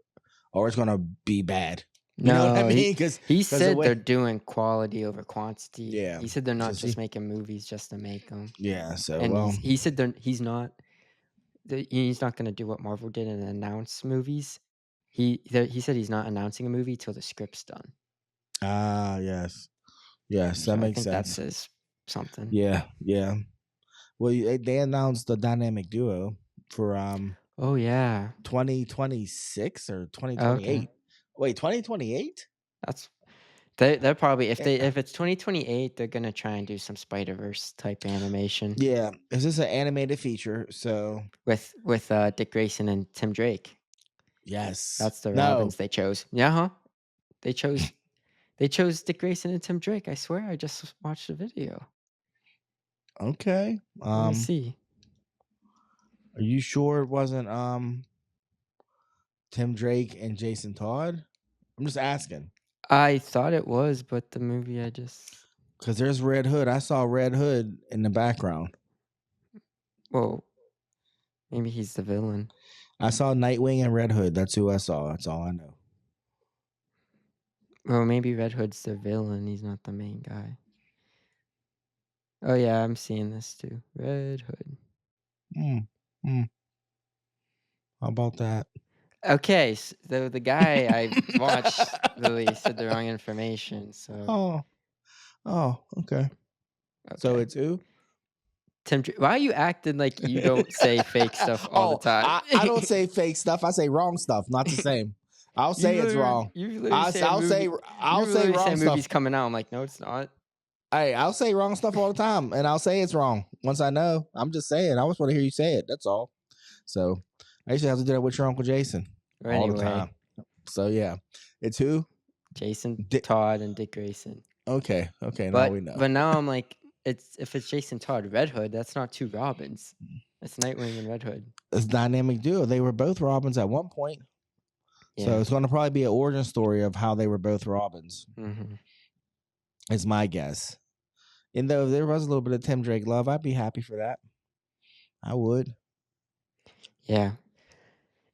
or it's gonna be bad. You know what I No, mean? Because he said they're doing quality over quantity. Yeah. He said they're not So just making movies just to make them. yeah. So And well, he said he's not going to do what Marvel did and announce movies. He said he's not announcing a movie till the script's done. yes, yes, So that I makes think that sense. says something. Yeah, yeah. Well, they announced the dynamic duo for Oh yeah, 2026 or 2028. okay. Wait, 2028? That's they're probably if it's 2028, they're gonna try and do some Spider-Verse type animation. Yeah, is this an animated feature? So with Dick Grayson and Tim Drake. yes, That's the Robins they chose. Yeah, huh? They chose Dick Grayson and Tim Drake. I swear, I just watched the video. Okay. Let me see. Are you sure it wasn't Tim Drake and Jason Todd? I'm just asking. I thought it was, but the movie because there's Red Hood. I saw Red Hood in the background. Whoa. Maybe he's the villain. I saw Nightwing and Red Hood. That's who I saw. That's all I know. Well, maybe Red Hood's the villain. He's not the main guy. Oh yeah, I'm seeing this too. Red Hood. How about that? Okay, so the guy I watched really said the wrong information. So. Oh, okay. So it's who? Tim. Why are you acting like you don't say fake stuff all the time? I don't say fake stuff. I say wrong stuff. Not the same. I'll say it's wrong. I'll say wrong stuff. Movies coming out. I'm like, no, it's not. Hey, I'll say wrong stuff all the time, and I'll say it's wrong once I know. I'm just saying. I just want to hear you say it. That's all. So I used to have to do that with your Uncle Jason all the time. So yeah, it's who? Jason Todd and Dick Grayson. Okay. Now we know. But now I'm like, if it's Jason Todd, Red Hood, that's not two Robins. That's Nightwing and Red Hood. It's dynamic duo. They were both Robins at one point. Yeah. So it's going to probably be an origin story of how they were both Robins. Mm-hmm. Is my guess. And though there was a little bit of Tim Drake love, I'd be happy for that. I would. Yeah.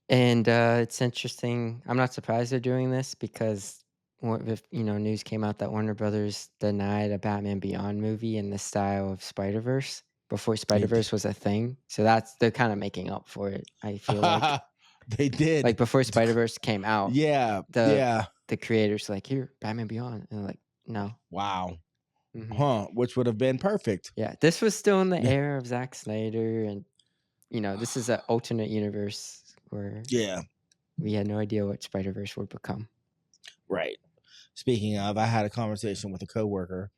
And it's interesting. I'm not surprised they're doing this because news came out that Warner Brothers denied a Batman Beyond movie in the style of Spider-Verse before Spider-Verse was a thing. So they're kind of making up for it, I feel like. They did. Like before Spider-Verse came out. Yeah. The creators like, here, Batman Beyond. And they're like, no. Wow. Mm-hmm. Which would have been perfect. Yeah. This was still in the era of Zack Snyder. And, this is an alternate universe where we had no idea what Spider-Verse would become. Right. Speaking of, I had a conversation with a coworker,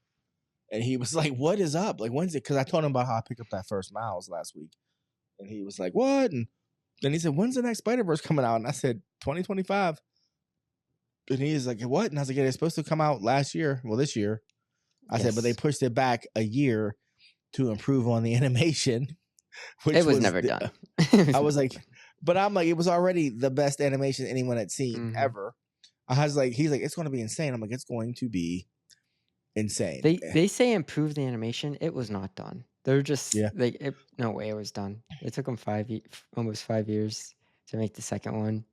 and he was like, "What is up? Like, when's it?" Because I told him about how I picked up that first Miles last week, and he was like, "What?" And then he said, "When's the next Spider-Verse coming out?" And I said, "2025." And he was like, "What?" And I was like, "Yeah, it's supposed to come out last year. Well, this year." I said, "But they pushed it back a year to improve on the animation." Which it was never done. I was like, but I'm like, it was already the best animation anyone had seen ever. I was like, he's like, it's going to be insane. I'm like, it's going to be insane. They say improve the animation. It was not done. They're just Yeah. no way it was done. It took them almost 5 years to make the second one.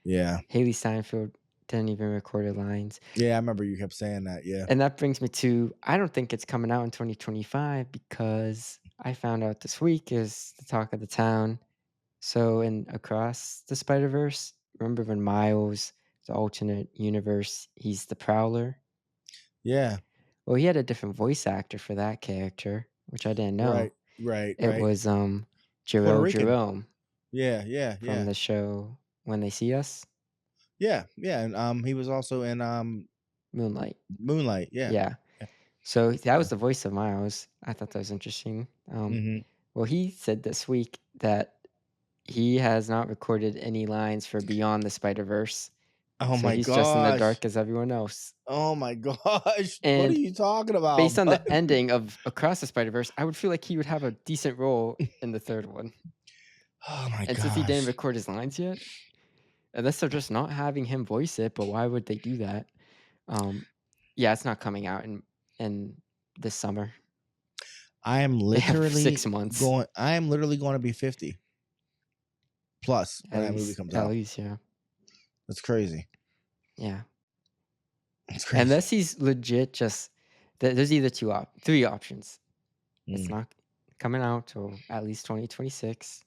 Yeah. Haley Steinfeld didn't even record her lines. Yeah, I remember you kept saying that. Yeah. And that brings me to, I don't think it's coming out in 2025 because I found out this week is the talk of the town. So in Across the Spider-Verse, remember when Miles, the alternate universe, he's the Prowler? Yeah. Well, he had a different voice actor for that character, which I didn't know. Right. It was Puerto Jarrell Rican. Jerome Yeah. from the show When They See Us. Yeah. And he was also in Moonlight. Yeah. Yeah. So that was the voice of Miles. I thought that was interesting. Well, he said this week that he has not recorded any lines for Beyond the Spiderverse. Oh So my he's just in the gosh. dark as everyone else. Oh my gosh. What are And you talking about? based on the ending of Across the Spider-Verse, I would feel like he would have a decent role in the third one. Oh my And gosh. since he didn't record his lines yet, unless they're just not having him voice it, but why would they do that? Yeah, it's not coming out in this summer. I am They have literally 6 months. I am literally going to be 50 plus when that movie comes out. At least, yeah. That's crazy. Yeah. It's crazy. Unless he's legit just there's either 3 options. It's not coming out till at least 2026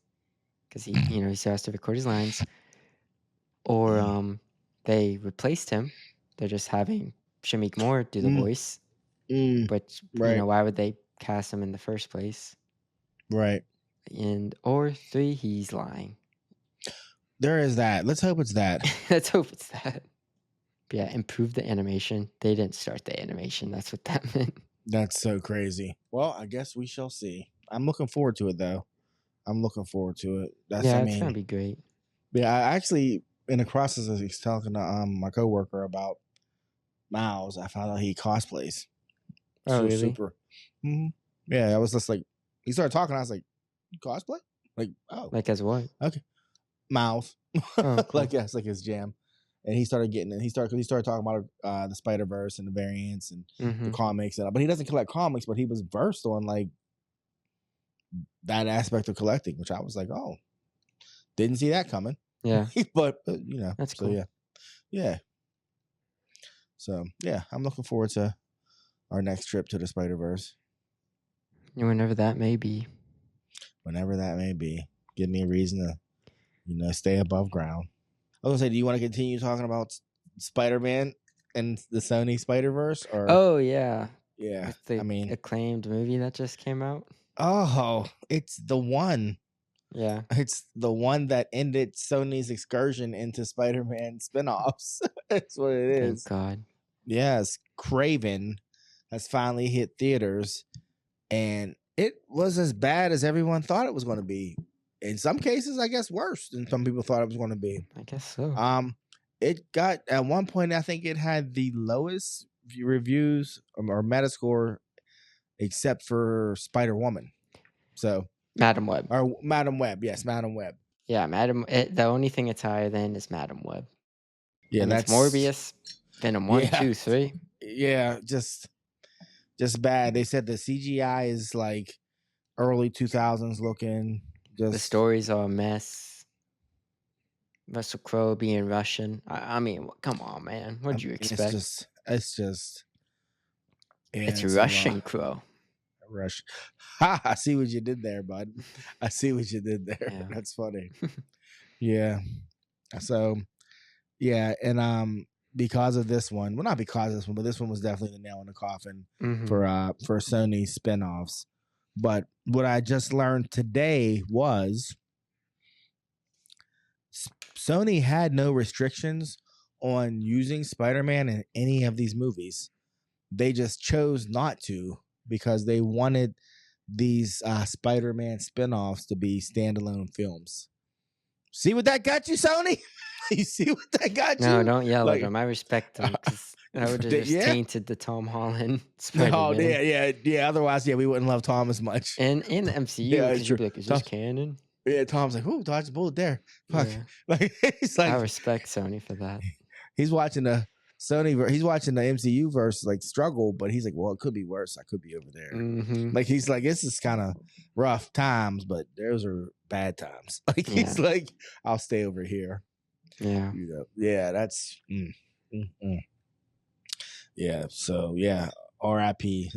because he he still has to record his lines. Or they replaced him. They're just having Shamik Moore do the voice. But why would they cast him in the first place? Right. Or 3, he's lying. There is that. Let's hope it's that. Let's hope it's that. But yeah, improve the animation. They didn't start the animation. That's what that meant. That's so crazy. Well, I guess we shall see. I'm looking forward to it, though. I'm looking forward to it. It's gonna be great. Yeah, I actually, in the process of talking to my coworker about Miles, I found out he cosplays. Oh, so really? Super. Yeah, I was just like, he started talking. I was like, you cosplay? Like, oh, Like as what? okay, Miles. Oh, cool. Like that's like his jam. And he started getting it. He started talking about the Spider-Verse and the variants and the comics and but he doesn't collect comics, but he was versed on like that aspect of collecting, which I was like, oh, didn't see that coming. Yeah. but that's so cool. yeah. So yeah, I'm looking forward to our next trip to the Spider-Verse. Whenever that may be. Whenever that may be. Give me a reason to, stay above ground. I was gonna say, do you want to continue talking about Spider-Man and the Sony Spider-Verse? Or Oh yeah. yeah, With the acclaimed movie that just came out. Oh, it's the one. Yeah. It's the one that ended Sony's excursion into Spider-Man spinoffs. That's what it is. Thank God. Yes, Craven has finally hit theaters, and it was as bad as everyone thought it was going to be. In some cases, I guess worse than some people thought it was going to be. I guess so. It got, at one point, I think it had the lowest reviews or Metascore except for Spider-Woman. So Madam Web. Or Madam Web, yes, Madam Web. Yeah, the only thing it's higher than is Madam Web. Yeah, and that's it's Morbius, Venom 1, 2, 3. Yeah, just bad. They said the CGI is like early 2000s looking. The stories are a mess. Russell Crowe being Russian. I mean, come on, man. What'd you expect? It's just. It's Russian Crowe. Rush. Ha! I see what you did there, bud. I see what you did there. Yeah. That's funny. Yeah. So, yeah, and because of this one, well, not because of this one, but this one was definitely the nail in the coffin for Sony spinoffs. But what I just learned today was Sony had no restrictions on using Spider-Man in any of these movies. They just chose not to because they wanted these Spider-Man spinoffs to be standalone films. See what that got you, Sony? You see what that got you? No, don't yell at them. I respect them because I would have just tainted the Tom Holland Spider-Man. Oh, yeah. Otherwise, we wouldn't love Tom as much. And in the MCU, because you'd be like, is this canon? Yeah, Tom's like, ooh, dodged a bullet there. Fuck. Yeah. Like, he's like, I respect Sony for that. He's watching the He's watching the MCU verse like struggle, but he's like, well, it could be worse. I could be over there. Mm-hmm. Like he's like, this is kind of rough times, but those are bad times. Like Yeah. he's like, I'll stay over here. Yeah. You know, yeah, that's yeah. So yeah, R.I.P.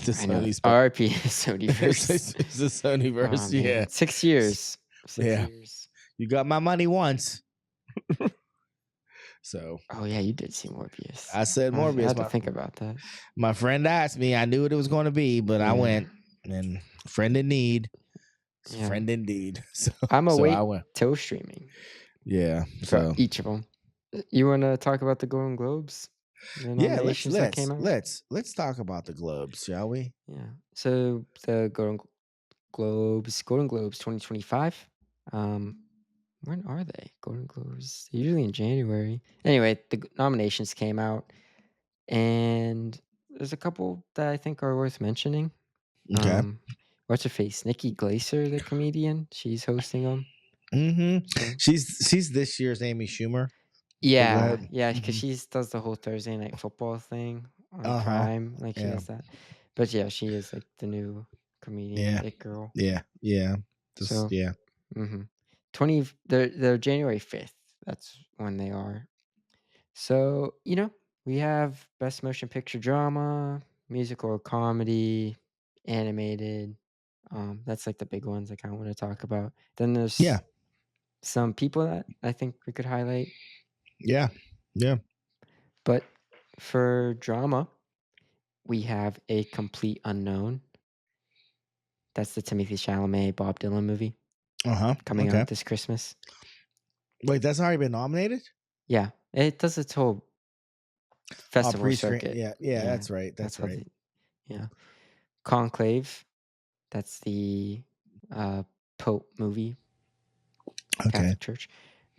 to I know. Sony's RIP Sonyverse. it's the Sonyverse. Oh, man. Yeah, 6 years. 6 Yeah. years. you got my money once. So Oh yeah, you did see Morbius. I said I Morbius. had to think about that. My friend asked me. I knew what it was going to be, but I Yeah. went. And friend in need, Yeah. friend indeed. So I'm so awake I went. till streaming Yeah. for So each of them. You want to talk about the Golden Globes? The yeah, nominations that came out? let's talk about the Globes, shall we? Yeah. So the Golden Globes 2025. When are they? Golden Globes usually in January. Anyway, the nominations came out, and there's a couple that I think are worth mentioning. Okay. What's her face? Nikki Glaser, the comedian. She's hosting them. Mm-hmm. So She's this year's Amy Schumer. yeah, ahead. yeah, because she does the whole Thursday night football thing on Uh-huh. Prime. Like she Yeah. does that. But yeah, she is like the new comedian, Yeah. it girl. Yeah. Yeah. Just So yeah. 20. They're January 5th. That's when they are. So we have best motion picture drama, musical or comedy, animated. That's like the big ones I kind of want to talk about. Then there's Yeah. some people that I think we could highlight. Yeah. Yeah. But for drama, we have A Complete Unknown. That's the Timothy Chalamet, Bob Dylan movie coming out this Christmas. Wait, that's already been nominated? Yeah, it does its whole festival pre-screen. circuit. Yeah, that's right. That's right. Yeah. Conclave, that's the Pope movie, Okay. Catholic Church,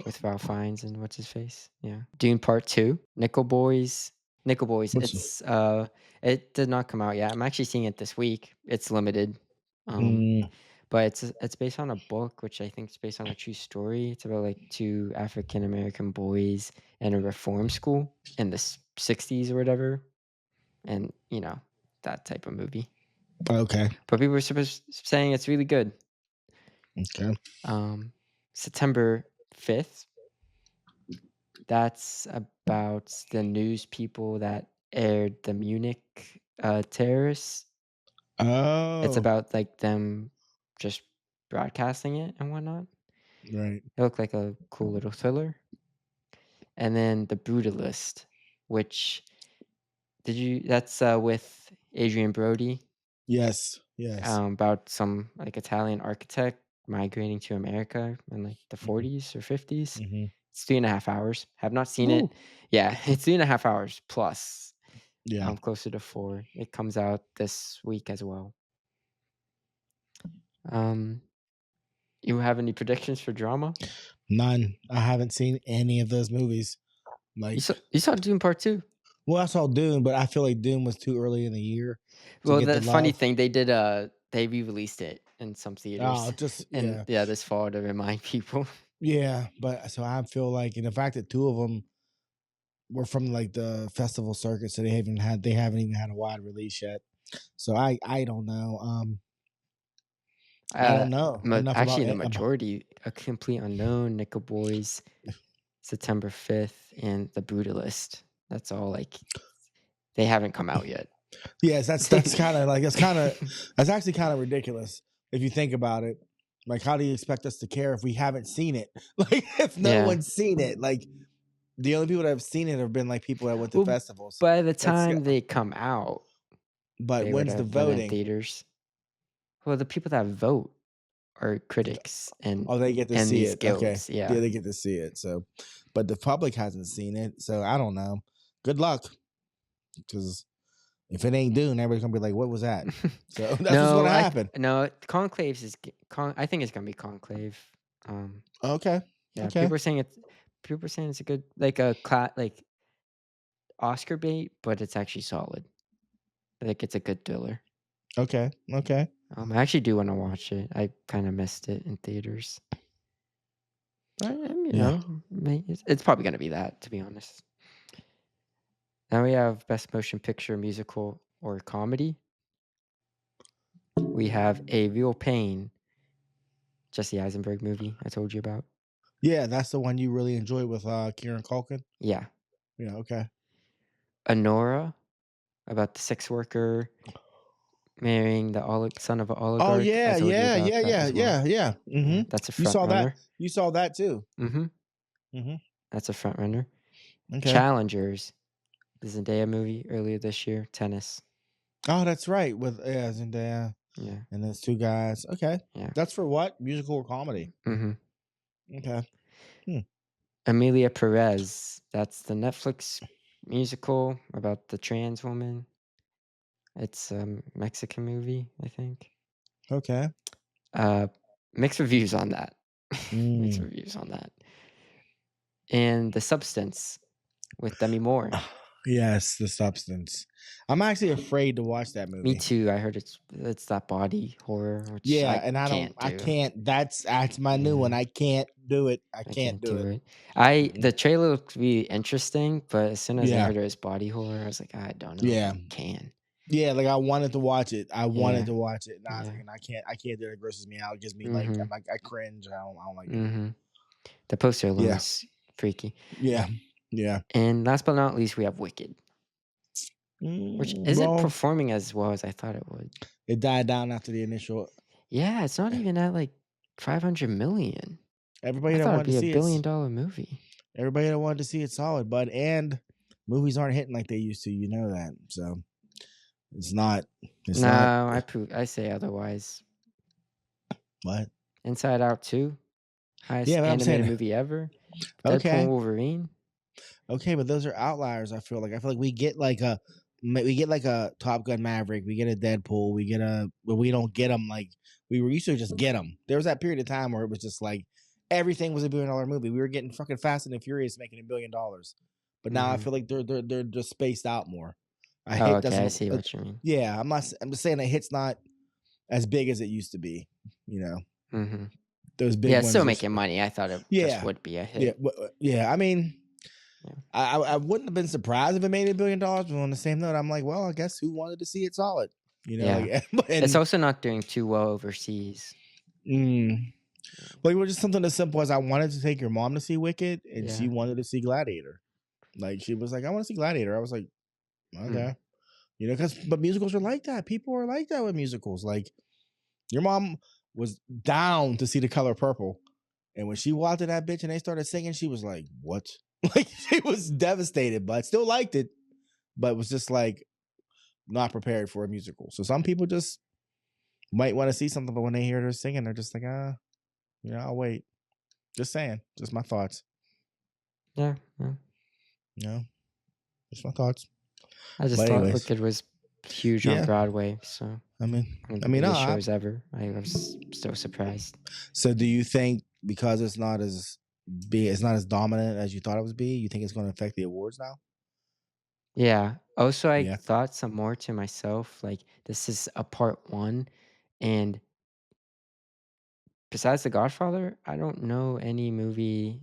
with Val Fiennes and what's his face. Yeah. Dune Part 2, Nickel Boys. What's It did not come out yet. I'm actually seeing it this week. It's limited. But it's based on a book, which I think is based on a true story. It's about like two African American boys in a reform school in the 60s or whatever. And that type of movie. Okay. But people were saying it's really good. Okay. September 5th. That's about the news people that aired the Munich terrorists. Oh. It's about like them just broadcasting it and whatnot. Right. It looked like a cool little thriller. And then The Brutalist, which that's with Adrian Brody. Yes. About some like Italian architect migrating to America in like the 40s or 50s. It's 3.5 hours. Have not seen it. Yeah, it's 3.5 hours plus. Yeah. Closer to 4. It comes out this week as well. You have any predictions for drama? None. I haven't seen any of those movies. Like you saw Dune Part 2. Well, I saw Dune, but I feel like Dune was too early in the year. Well, the funny thing, they did they re-released it in some theaters. Oh, just this fall to remind people. Yeah, but so I feel like, and the fact that two of them were from like the festival circuit, so they haven't even had a wide release yet. So I don't know. I don't know. Actually, the majority, A Complete Unknown, Nickel Boys, September 5th, and The Brutalist. That's all like they haven't come out yet. Yes, that's kind of like that's actually kind of ridiculous if you think about it. Like, how do you expect us to care if we haven't seen it? Like, if no one's seen it, like the only people that have seen it have been like people that went to festivals. By the time they come out, but when's the voting? In theaters. Well, the people that vote are critics and they get to see it. Guilds. Okay, yeah, they get to see it. So, but the public hasn't seen it, so I don't know. Good luck, because if it ain't Dune, everybody's gonna be like, "What was that?" So that's what's gonna happen. No, Conclaves is. I think it's gonna be Conclave. Okay. Yeah. Okay. People are saying it's a good like Oscar bait, but it's actually solid. Like it's a good thriller. Okay. Okay. I actually do want to watch it. I kind of missed it in theaters. But it's probably gonna be that, to be honest. Now we have Best Motion Picture, Musical, or Comedy. We have A Real Pain, Jesse Eisenberg movie I told you about. Yeah, that's the one you really enjoyed with Kieran Culkin. Yeah. Yeah, okay. Honora, about the sex worker marrying the son of an Oh oligarch. I yeah, told you yeah, about yeah, that yeah, as well. yeah, yeah. Yeah, Mm-hmm. that's a You front saw that. runner. You saw that too. Mm-hmm. Mm-hmm. That's a front runner. Okay. Challengers, the Zendaya movie earlier this year. Tennis. Oh, that's right. With Zendaya. Yeah. And those two guys. Okay. Yeah. That's for what? Musical or comedy? Mm-hmm. Okay. Amelia Perez. That's the Netflix musical about the trans woman. It's a Mexican movie, I think. Okay. Mixed reviews on that. Mixed Mm. reviews on that. And The Substance with Demi Moore. Yes, The Substance. I'm actually afraid to watch that movie. Me too. I heard it's that body horror, which Yeah, I and I can't don't. I do. can't. That's my new one. Yeah. I can't do it. I I can't do it. The trailer looked really interesting, but as soon as I Yeah. heard it was body horror, I was like, I don't know Yeah. if I can. Yeah, like I wanted to watch it. I wanted to watch it. And I was Yeah. like, and I can't do it. It grosses me out. It gives me Mhm. I cringe. I don't like it. Mm-hmm. The poster alone Yeah. is freaky. Yeah. Yeah. And last but not least, we have Wicked, which isn't Well, performing as well as I thought it would. it died down after the initial. Yeah, it's not even at like 500 million. Everybody I that thought wanted it'd to be see $1 it. billion movie. Everybody that wanted to see it saw it, bud. And movies aren't hitting like they used to. You know that. So it's not. It's not. I say otherwise. What? Inside Out 2, highest Yeah, but I'm animated saying. movie ever. Okay. Deadpool and Wolverine. Okay, but those are outliers. I feel like we get like a Top Gun Maverick, we get a Deadpool, but we don't get them like we were used to. Just get them. There was that period of time where it was just like everything was $1 billion movie. We were getting fucking Fast and the Furious making $1 billion, but now I feel like they're just spaced out more. I see what you mean. Yeah, I'm just saying that hit's not as big as it used to be. You know, Mm-hmm. those big ones. Still making money. I thought it just would be a hit. Yeah. I mean. Yeah. I wouldn't have been surprised if it made $1 billion, but on the same note, I'm like, well, I guess who wanted to see it solid? You know, yeah. It's also not doing too well overseas. Well, it was just something as simple as I wanted to take your mom to see Wicked, and she wanted to see Gladiator. Like she was like, I want to see Gladiator. I was like, okay, you know, but musicals are like that. People are like that with musicals. Like your mom was down to see The Color Purple, and when she walked in that bitch and they started singing, she was like, what? Like she was devastated, but still liked it, but was just like not prepared for a musical. So some people just might want to see something, but when they hear her singing, they're just like, you know, I'll wait. Just saying, just my thoughts. Yeah. You know, just my thoughts. I just thought Wicked was huge on Broadway, so I mean, biggest shows ever. I was so surprised. So, do you think because it's not as dominant as you thought it would be, you think it's going to affect the awards now? Yeah. Also, I thought some more to myself, like this is a part 1, and besides The Godfather, I don't know any movie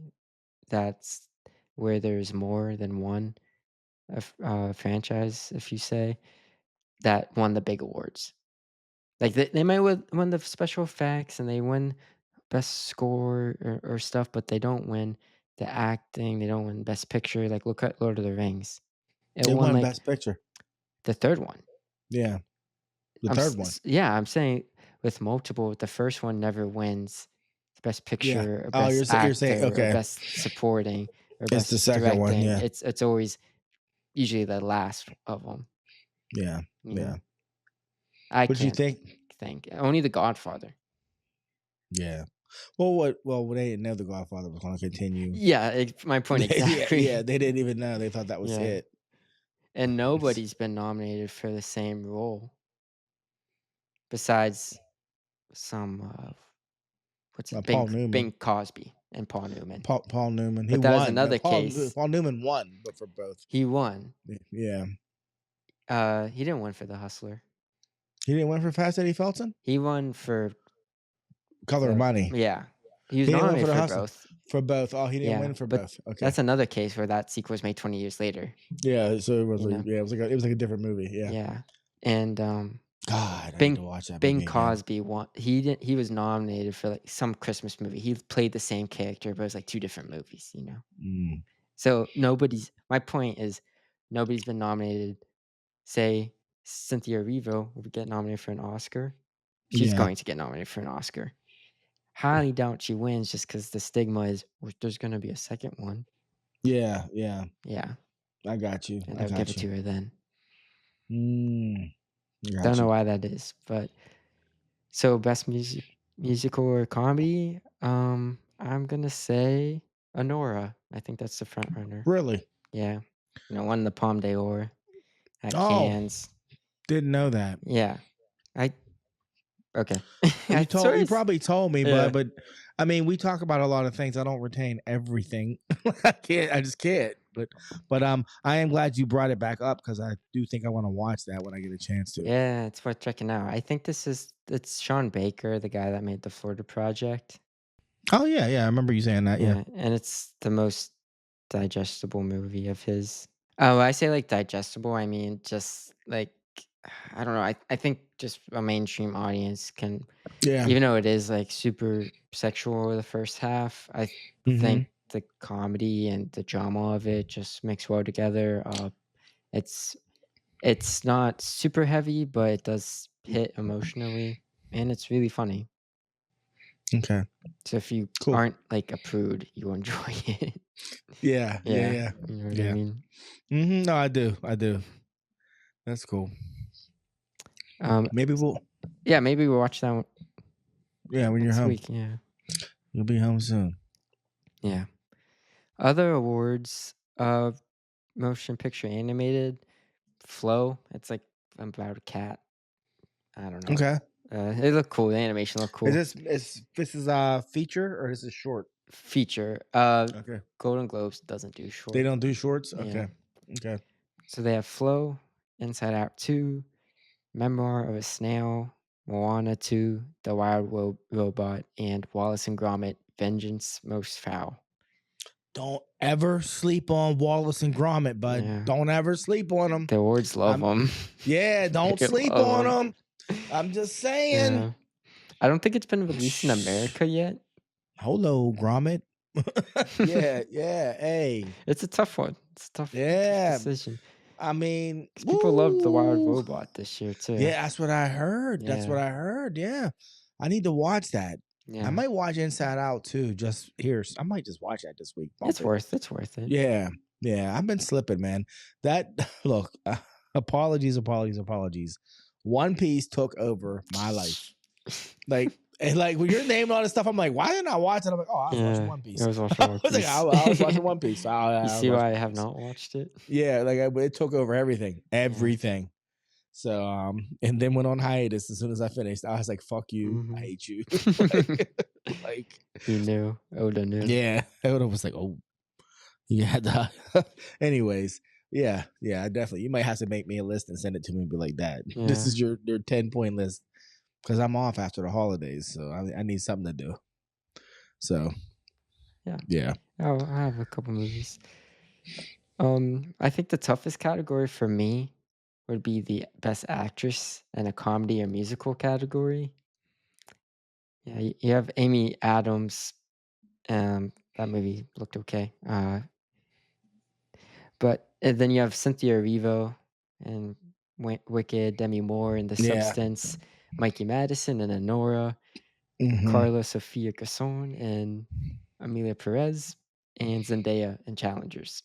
that's where there's more than one franchise, if you say, that won the big awards. Like they might win the special effects and they win best score or stuff, but they don't win the acting. They don't win best picture. Like look at Lord of the Rings. It won like best picture. The third one. Yeah, the third one. Yeah, I'm saying with multiple, the first one never wins best picture or best you're saying, okay. or best supporting or best the second directing. One, yeah. It's always usually the last of them. Yeah, yeah. What do you think? Only The Godfather. Yeah. Well, they didn't know The Godfather was going to continue. Yeah, my point exactly. Yeah, they didn't even know. They thought that was it. And nobody's been nominated for the same role besides some what's his Paul Newman. Bing Cosby and Paul Newman. Paul Newman. But that was another case. Paul Newman won, but for both. He won. Yeah. He didn't win for The Hustler. He didn't win for Fast Eddie Felton? He won for Color of Money. Yeah. He was He didn't win nominated for The for Hustle. both. For both. Oh, he didn't Yeah, win for but both. Okay. that's another case where that sequel was made 20 years later. Yeah, so it was You like, know? yeah, it was like a different movie. Yeah. Yeah. And God, I need Bing to watch that Bing movie again. Cosby he was nominated for like some Christmas movie. He played the same character, but it was like 2 different movies, you know. Mm. So my point is nobody's been nominated. Say Cynthia Erivo would get nominated for an Oscar. She's Yeah. going to get nominated for an Oscar. Highly doubt she wins just because the stigma is there's going to be a second one. Yeah. Yeah, I got you. and I they'll give got it you. to her then. Got Don't know you. why that is, but so best musical or comedy, I'm gonna say Honora. I think that's the front runner. Really? Yeah, won the Palme d'Or at Oh, Cannes. didn't know that. Yeah, okay. You probably told me, Yeah. but I mean, we talk about a lot of things. I don't retain everything. I just can't. But I am glad you brought it back up because I do think I want to watch that when I get a chance to. Yeah, it's worth checking out. I think it's Sean Baker, the guy that made the Florida Project. Oh yeah, I remember you saying that. Yeah. And it's the most digestible movie of his. Oh, I say like digestible. I mean, just like I don't know. I think just a mainstream audience can, Yeah. even though it is like super sexual the first half. I think the comedy and the drama of it just mix well together. It's not super heavy, but it does hit emotionally, and it's really funny. Okay. So if you Cool. aren't like a prude, you'll enjoy it. Yeah. You know what I mean? No, I do. That's cool. Maybe we'll watch that one. Yeah, when you're home. Week, yeah. You'll be home soon. Yeah. Other awards, motion picture animated, Flow. It's like about a cat. I don't know. Okay. It looked cool. The animation looked cool. Is this is a feature or is this short? Feature. Okay. Golden Globes doesn't do shorts. They don't do shorts? Yeah. Okay. Okay. So they have Flow, Inside Out 2, Memoir of a Snail, Moana 2, The Wild Robot, and Wallace and Gromit, Vengeance Most Foul. Don't ever sleep on Wallace and Gromit, bud. Yeah. Don't ever sleep on them. The awards love them. Yeah, don't sleep on them. I'm just saying. Yeah. I don't think it's been released in America yet. Hello, Gromit. Yeah. Hey. It's a tough one. It's a tough decision. I mean, people loved The Wild Robot this year too. Yeah, that's what I heard. Yeah. That's what I heard. Yeah. I need to watch that. Yeah. I might watch Inside Out too. I might just watch that this week. It's worth it. Yeah. I've been slipping, man. Look, apologies. One Piece took over my life. Like when you're naming all this stuff, I'm like, why didn't I watch it? I'm like, I was watching One Piece. I was watching One Piece. I was watching One Piece. You see why I have not watched it? Yeah, it took over everything. So, and then went on hiatus as soon as I finished. I was like, fuck you. I hate you. He knew. Oda knew. Yeah. Oda was like, oh, yeah. Anyways, yeah, definitely. You might have to make me a list and send it to me and be like that. Yeah. This is your 10-point list because I'm off after the holidays. So I need something to do. So, yeah. Oh, I have a couple movies. I think the toughest category for me would be the best actress in a comedy or musical category. Yeah, you have Amy Adams. That movie looked okay. But then you have Cynthia Erivo and Wicked, Demi Moore in The Substance, Mikey Madison and Honora, Carla Sofia Garson and Amelia Perez, and Zendaya in Challengers.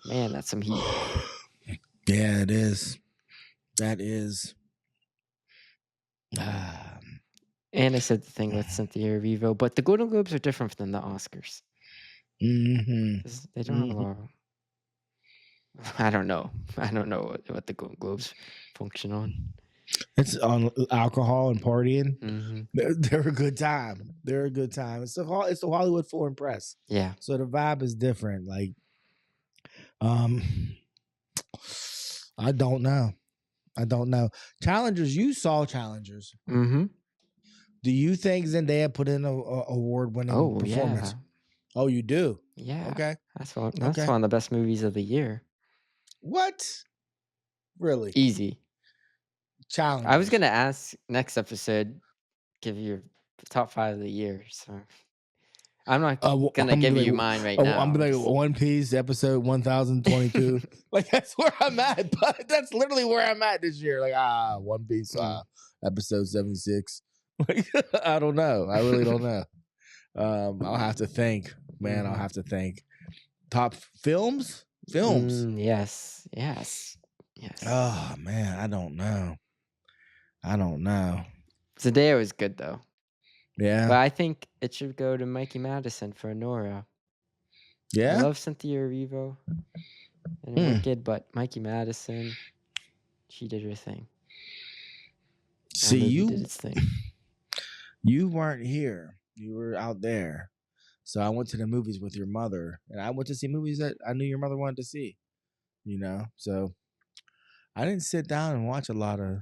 Man, that's some heat. Yeah, it is. That is. And I said the thing with Cynthia Erivo, but the Golden Globes are different than the Oscars. They don't have a lot of... I don't know what the Golden Globes function on. It's on alcohol and partying. They're a good time. It's the Hollywood Foreign Press. Yeah. So the vibe is different. Like, I don't know. Challengers. You saw Challengers. Do you think Zendaya put in a award-winning Oh performance? yeah, Oh, you do? yeah. Okay. That's one. That's Okay. one of the best movies of the year. What? Really? Easy. I was Challengers. gonna ask next episode, give you your top 5 of the year. So I'm not gonna I'm give like, you mine right I'm now. like Just- One Piece episode 1022. Like that's where I'm at, but that's literally where I'm at this year. Like One Piece episode 76. Like I don't know. I really don't know. I'll have to think, man. I'll have to think. Top films. yes. Oh man, I don't know. Zendaya was good though. Yeah. But I think it should go to Mikey Madison for Nora. I Yeah. love Cynthia Erivo and Wicked, but Mikey Madison, she did her thing. See, movie did its thing. You weren't here. You were out there. So I went to the movies with your mother, and I went to see movies that I knew your mother wanted to see. You know, so I didn't sit down and watch a lot of,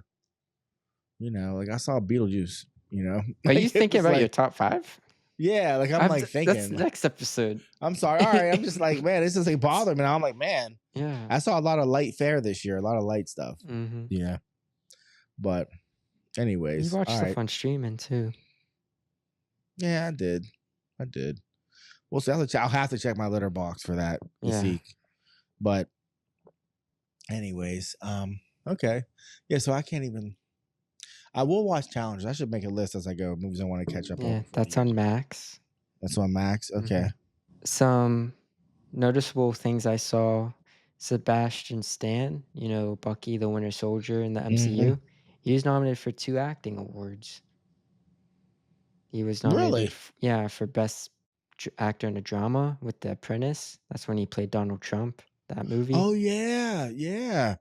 like I saw Beetlejuice. You know, Are Like, you it thinking was about like- your top 5? Yeah, like I'm thinking. That's next episode. I'm sorry. All right, I'm just like, man, this doesn't bother me. Now I'm like, man, Yeah. I saw a lot of light fare this year, a lot of light stuff. Mm-hmm. Yeah, but anyways, You watched all stuff right. on streaming too. Yeah, I did. We'll see. I'll have to check my letterbox for that to Yeah. see. But anyways, okay. Yeah, so I can't even. I will watch challenges. I should make a list as I go. Movies I want to catch up on. Yeah, before that's the year. on Max. That's on Max. Okay. Some noticeable things I saw: Sebastian Stan, Bucky the Winter Soldier in the MCU. He was nominated for 2 acting awards. He was nominated, Really? for Best Actor in a Drama with The Apprentice. That's when he played Donald Trump, that movie. Oh yeah. Yeah.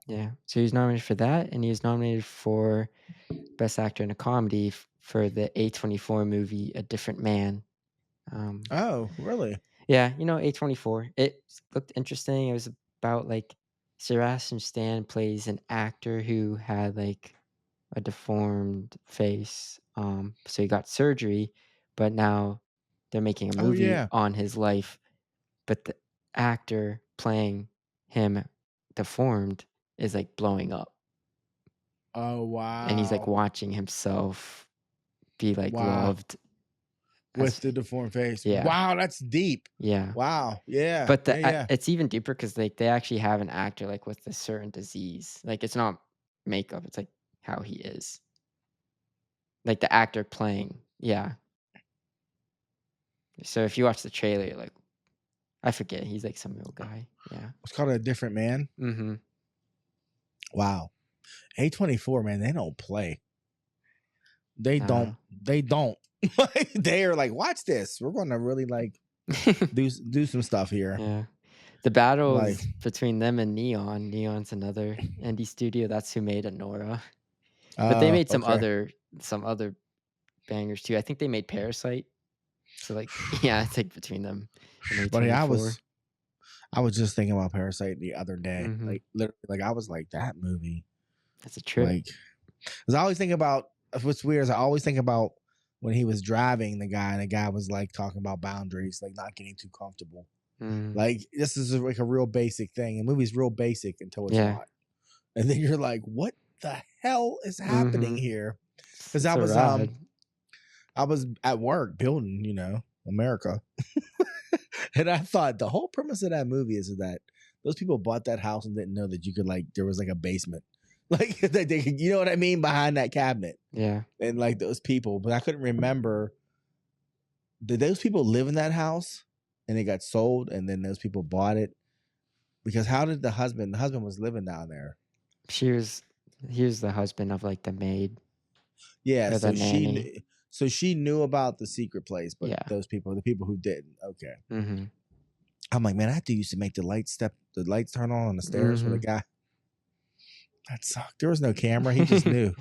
So he was nominated for that, and he was nominated for Best Actor in a Comedy for the A24 movie A Different Man. Oh, really? Yeah, A24. It looked interesting. It was about Sebastian Stan plays an actor who had a deformed face. So he got surgery, but now they're making a Oh, movie yeah. on his life. But the actor playing him deformed is blowing up. Oh wow. And he's watching himself be Wow. loved With the deformed face. Yeah. Wow, that's deep. Yeah. Wow. Yeah. But yeah. it's even deeper because they actually have an actor with a certain disease. It's not makeup. It's how he is. The actor playing. Yeah. So if you watch the trailer, you're I forget. He's some real guy. Yeah. It's called A Different Man. Mm-hmm. Wow. A24, man, they don't play. They don't. They are watch this. We're going to really do some stuff here. Yeah. The battle is between them and Neon. Neon's another indie studio. That's who made Anora. But they made some other bangers too. I think they made Parasite. So yeah, it's between them. And Buddy, I A24. was just thinking about Parasite the other day. Mhm. Literally, I was like, that movie. That's a trip. Because I always think about what's weird is I always think about when he was driving the guy, and the guy was talking about boundaries, not getting too comfortable. Mm. This is a real basic thing. A movie's real basic until it's Yeah. not, and then you're like, what the hell is happening here? Because I was at work building, America, and I thought the whole premise of that movie is that those people bought that house and didn't know that you could there was a basement. That they could, you know what I mean, behind that cabinet. Yeah. And those people, but I couldn't remember. Did those people live in that house and it got sold and then those people bought it? Because how did the husband was living down there? He was the husband of the maid. Yeah. Or the nanny. So she knew about the secret place, but Yeah. the people who didn't. Okay. Mm-hmm. I'm like, man, I used to make the lights turn on the stairs for the guy. That sucked. There was no camera. He just knew.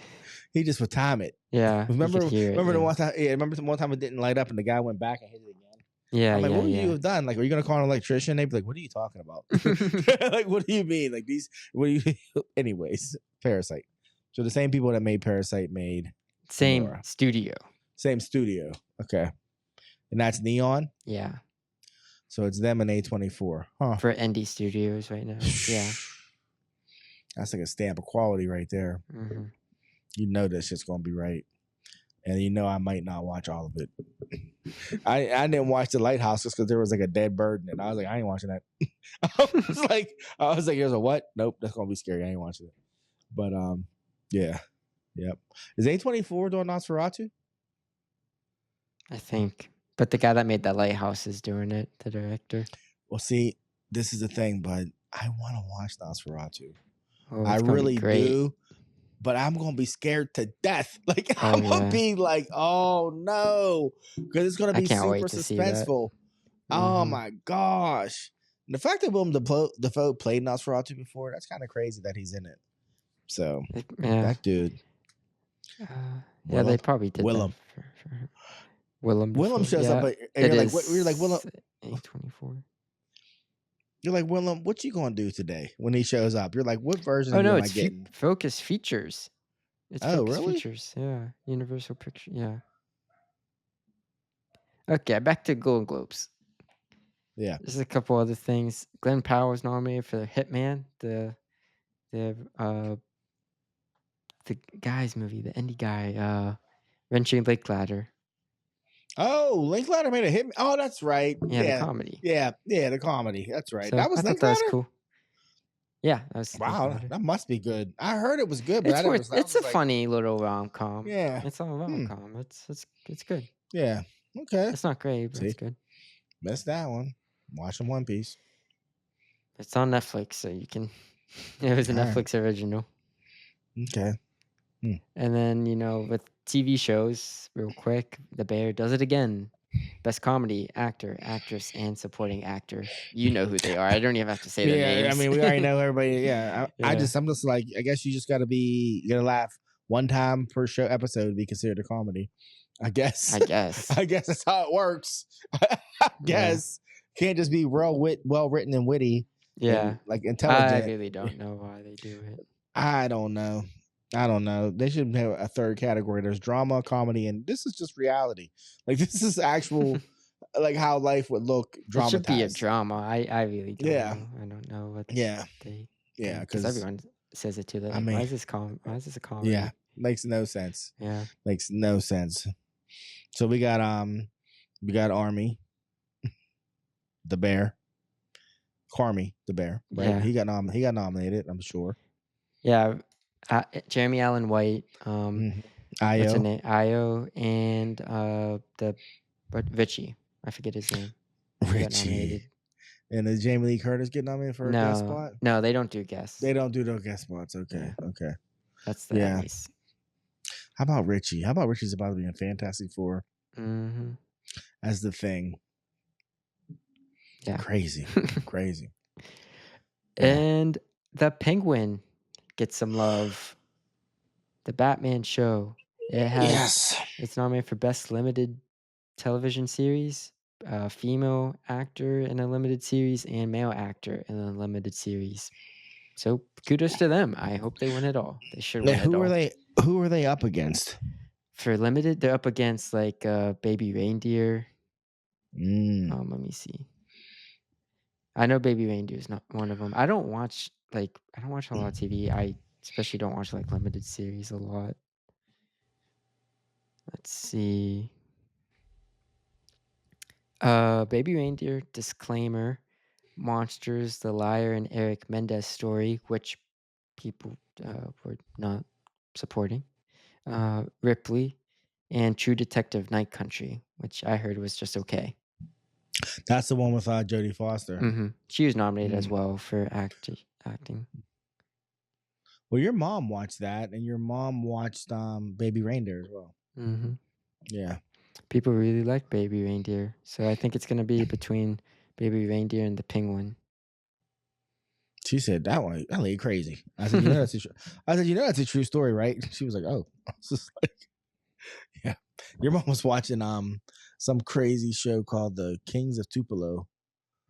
He just would time it. Yeah. Remember the one time? Yeah, remember the one time it didn't light up and the guy went back and hit it again. Yeah. I'm like, yeah, what would yeah. you have done? Are you gonna call an electrician? They'd be like, what are you talking about? What do you mean? What do you? Anyways, Parasite. So the same people that made Parasite made Same Anora. studio. Same studio. Okay. And that's Neon? Yeah. So it's them and A24. Huh. For indie studios right now. Yeah. That's like a stamp of quality right there. Mm-hmm. You know this shit's going to be right. And you know I might not watch all of it. I didn't watch The Lighthouse just because there was like a dead bird in it. I was like, I ain't watching that. I was like, here's a what? Nope, that's gonna be scary. I ain't watching it. But yeah. Yep. Is A24 doing Nosferatu? I think. But the guy that made The Lighthouse is doing it, the director. Well, see, this is the thing, but I want to watch Nosferatu. Oh, I it's gonna be really great. do. But I'm gonna be scared to death. Like Oh, I'm gonna yeah. be like, oh no, because it's gonna I be can't wait super to see that. suspenseful. Oh Mhm. my gosh! And the fact that Willem Dafoe played Nosferatu before, that's kind of crazy that he's in it. So Yeah. that dude, Yeah, Willem? they probably did Willem. that for him. Willem Willem Dafoe, shows yeah. up, and It you're is like, what? You're like Willem. A24. You're like Willem. What you gonna do today when he shows up? You're like, what version Oh of you no, am I it's getting? Focus Features. It's Oh, Focus really? Features, yeah. Universal Picture, yeah. Okay, back to Golden Globes. Yeah. There's a couple other things. Glenn Powell was nominated for Hitman, the guy's movie, the indie guy, Wrenching Lake Ladder. Oh, Linklater made a hit. Oh, that's right. Yeah, the comedy. Yeah, the comedy. That's right. So That was I thought that was Linklater? cool. Yeah, that was Wow, Linklater. that must be good. I heard it was good, but It's a funny little rom-com. Yeah. It's all rom-com. It's good. Yeah. Okay. It's not great, but See? it's good. Missed that one. Watching One Piece. It's on Netflix, so you can. It was a All right. Netflix original. Okay. And then with TV shows, real quick, The Bear does it again. Best comedy, actor, actress, and supporting actor. You know who they are. I don't even have to say their names. I mean, we already know everybody. Yeah. Yeah. I'm just like, I guess you just gotta laugh one time per show episode to be considered a comedy. I guess. I guess. I guess that's how it works. I guess. Can't just be well written and witty. Yeah. And, like intelligent. I really don't know why they do it. I don't know. They should have a third category. There's drama, comedy, and this is just reality. Like this is actual, like how life would look. Dramatized. It should be a drama. I really don't Yeah. know. I don't know what. Yeah. They. Yeah, Because everyone says it too. Like, I mean, why is this a comedy? Yeah, makes no sense. Yeah. Makes no sense. So we got Army, the Bear, Carmy, the Bear. Right? Yeah. He got nominated. I'm sure. Yeah. Jeremy Allen White. What's her Io. name? Io and Richie. I forget his name. He got nominated. Richie. And does Jamie Lee Curtis get nominated for a guest spot? No, they don't do guests. They don't do no guest spots. Okay. Yeah. Okay. That's the Emmys. How about Richie? How about Richie's about to be in Fantastic Four Mm-hmm. as the Thing? Yeah. Crazy. Crazy. And the Penguin gets some love. The Batman show. It's nominated for Best Limited Television Series, female actor in a limited series, and male actor in a limited series. So kudos to them. I hope they win it all. They should win it all. Who are they up against? For limited, they're up against like Baby Reindeer. Let me see. I know Baby Reindeer is not one of them. I don't watch a lot of TV. I especially don't watch like limited series a lot. Let's see. Baby Reindeer, Disclaimer, Monsters, The Liar, and Eric Mendez Story, which people were not supporting. Ripley, and True Detective Night Country, which I heard was just okay. That's the one with Jodie Foster. Mm-hmm. She was nominated as well for acting. Well, your mom watched that, and your mom watched Baby Reindeer as well. Mm-hmm. Yeah. People really like Baby Reindeer, so I think it's going to be between Baby Reindeer and the Penguin. She said that one. That lady crazy. I said, you know that's a true story, right? She was like, oh. I was just like, yeah. Your mom was watching some crazy show called The Kings of Tupelo.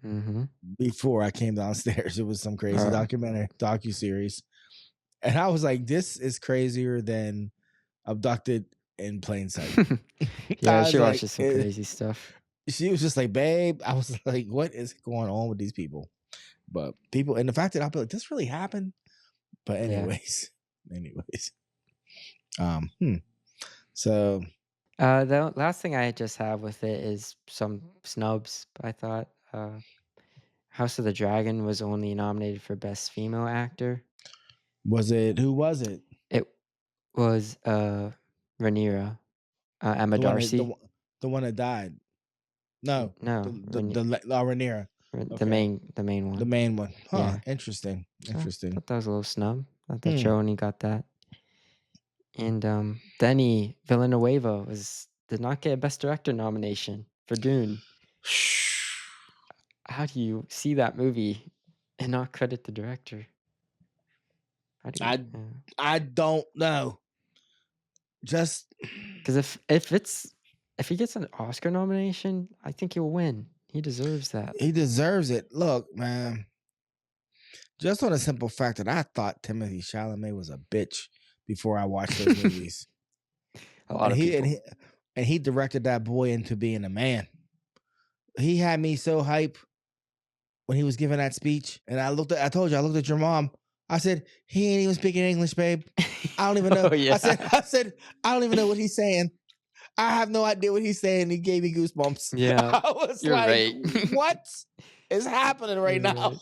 Mm-hmm. Before I came downstairs, it was some crazy docuseries, and I was like, "This is crazier than Abducted in plain sight. Yeah, I was she like, watches some crazy stuff. she was just like, babe, I was like, what is going on with these people? But people, and the fact that I'll be like, this really happened. But Yeah. anyways. So The last thing I just have with it is some snubs. I thought House of the Dragon was only nominated for Best Female Actor. who was it? It was Rhaenyra, Emma Darcy. The one that died. No, No, Rhaenyra. the main one. The main one. Huh. Yeah. Interesting. So I thought that was a little snub. I thought that show only got that. And Denis Villeneuve did not get a Best Director nomination for Dune. How do you see that movie and not credit the director? How do you, I don't know. Just because if he gets an Oscar nomination, I think he'll win. He deserves that. He deserves it. Look, man. Just on the simple fact that I thought Timothée Chalamet was a bitch before I watched those movies. A lot of people. And he directed that boy into being a man. He had me so hype when he was giving that speech. And I looked at your mom. I said, he ain't even speaking English, babe. I don't even know. Oh, yeah. I said, I don't even know what he's saying. I have no idea what he's saying. He gave me goosebumps. Yeah. I was you're like, right. what is happening right You're now? right.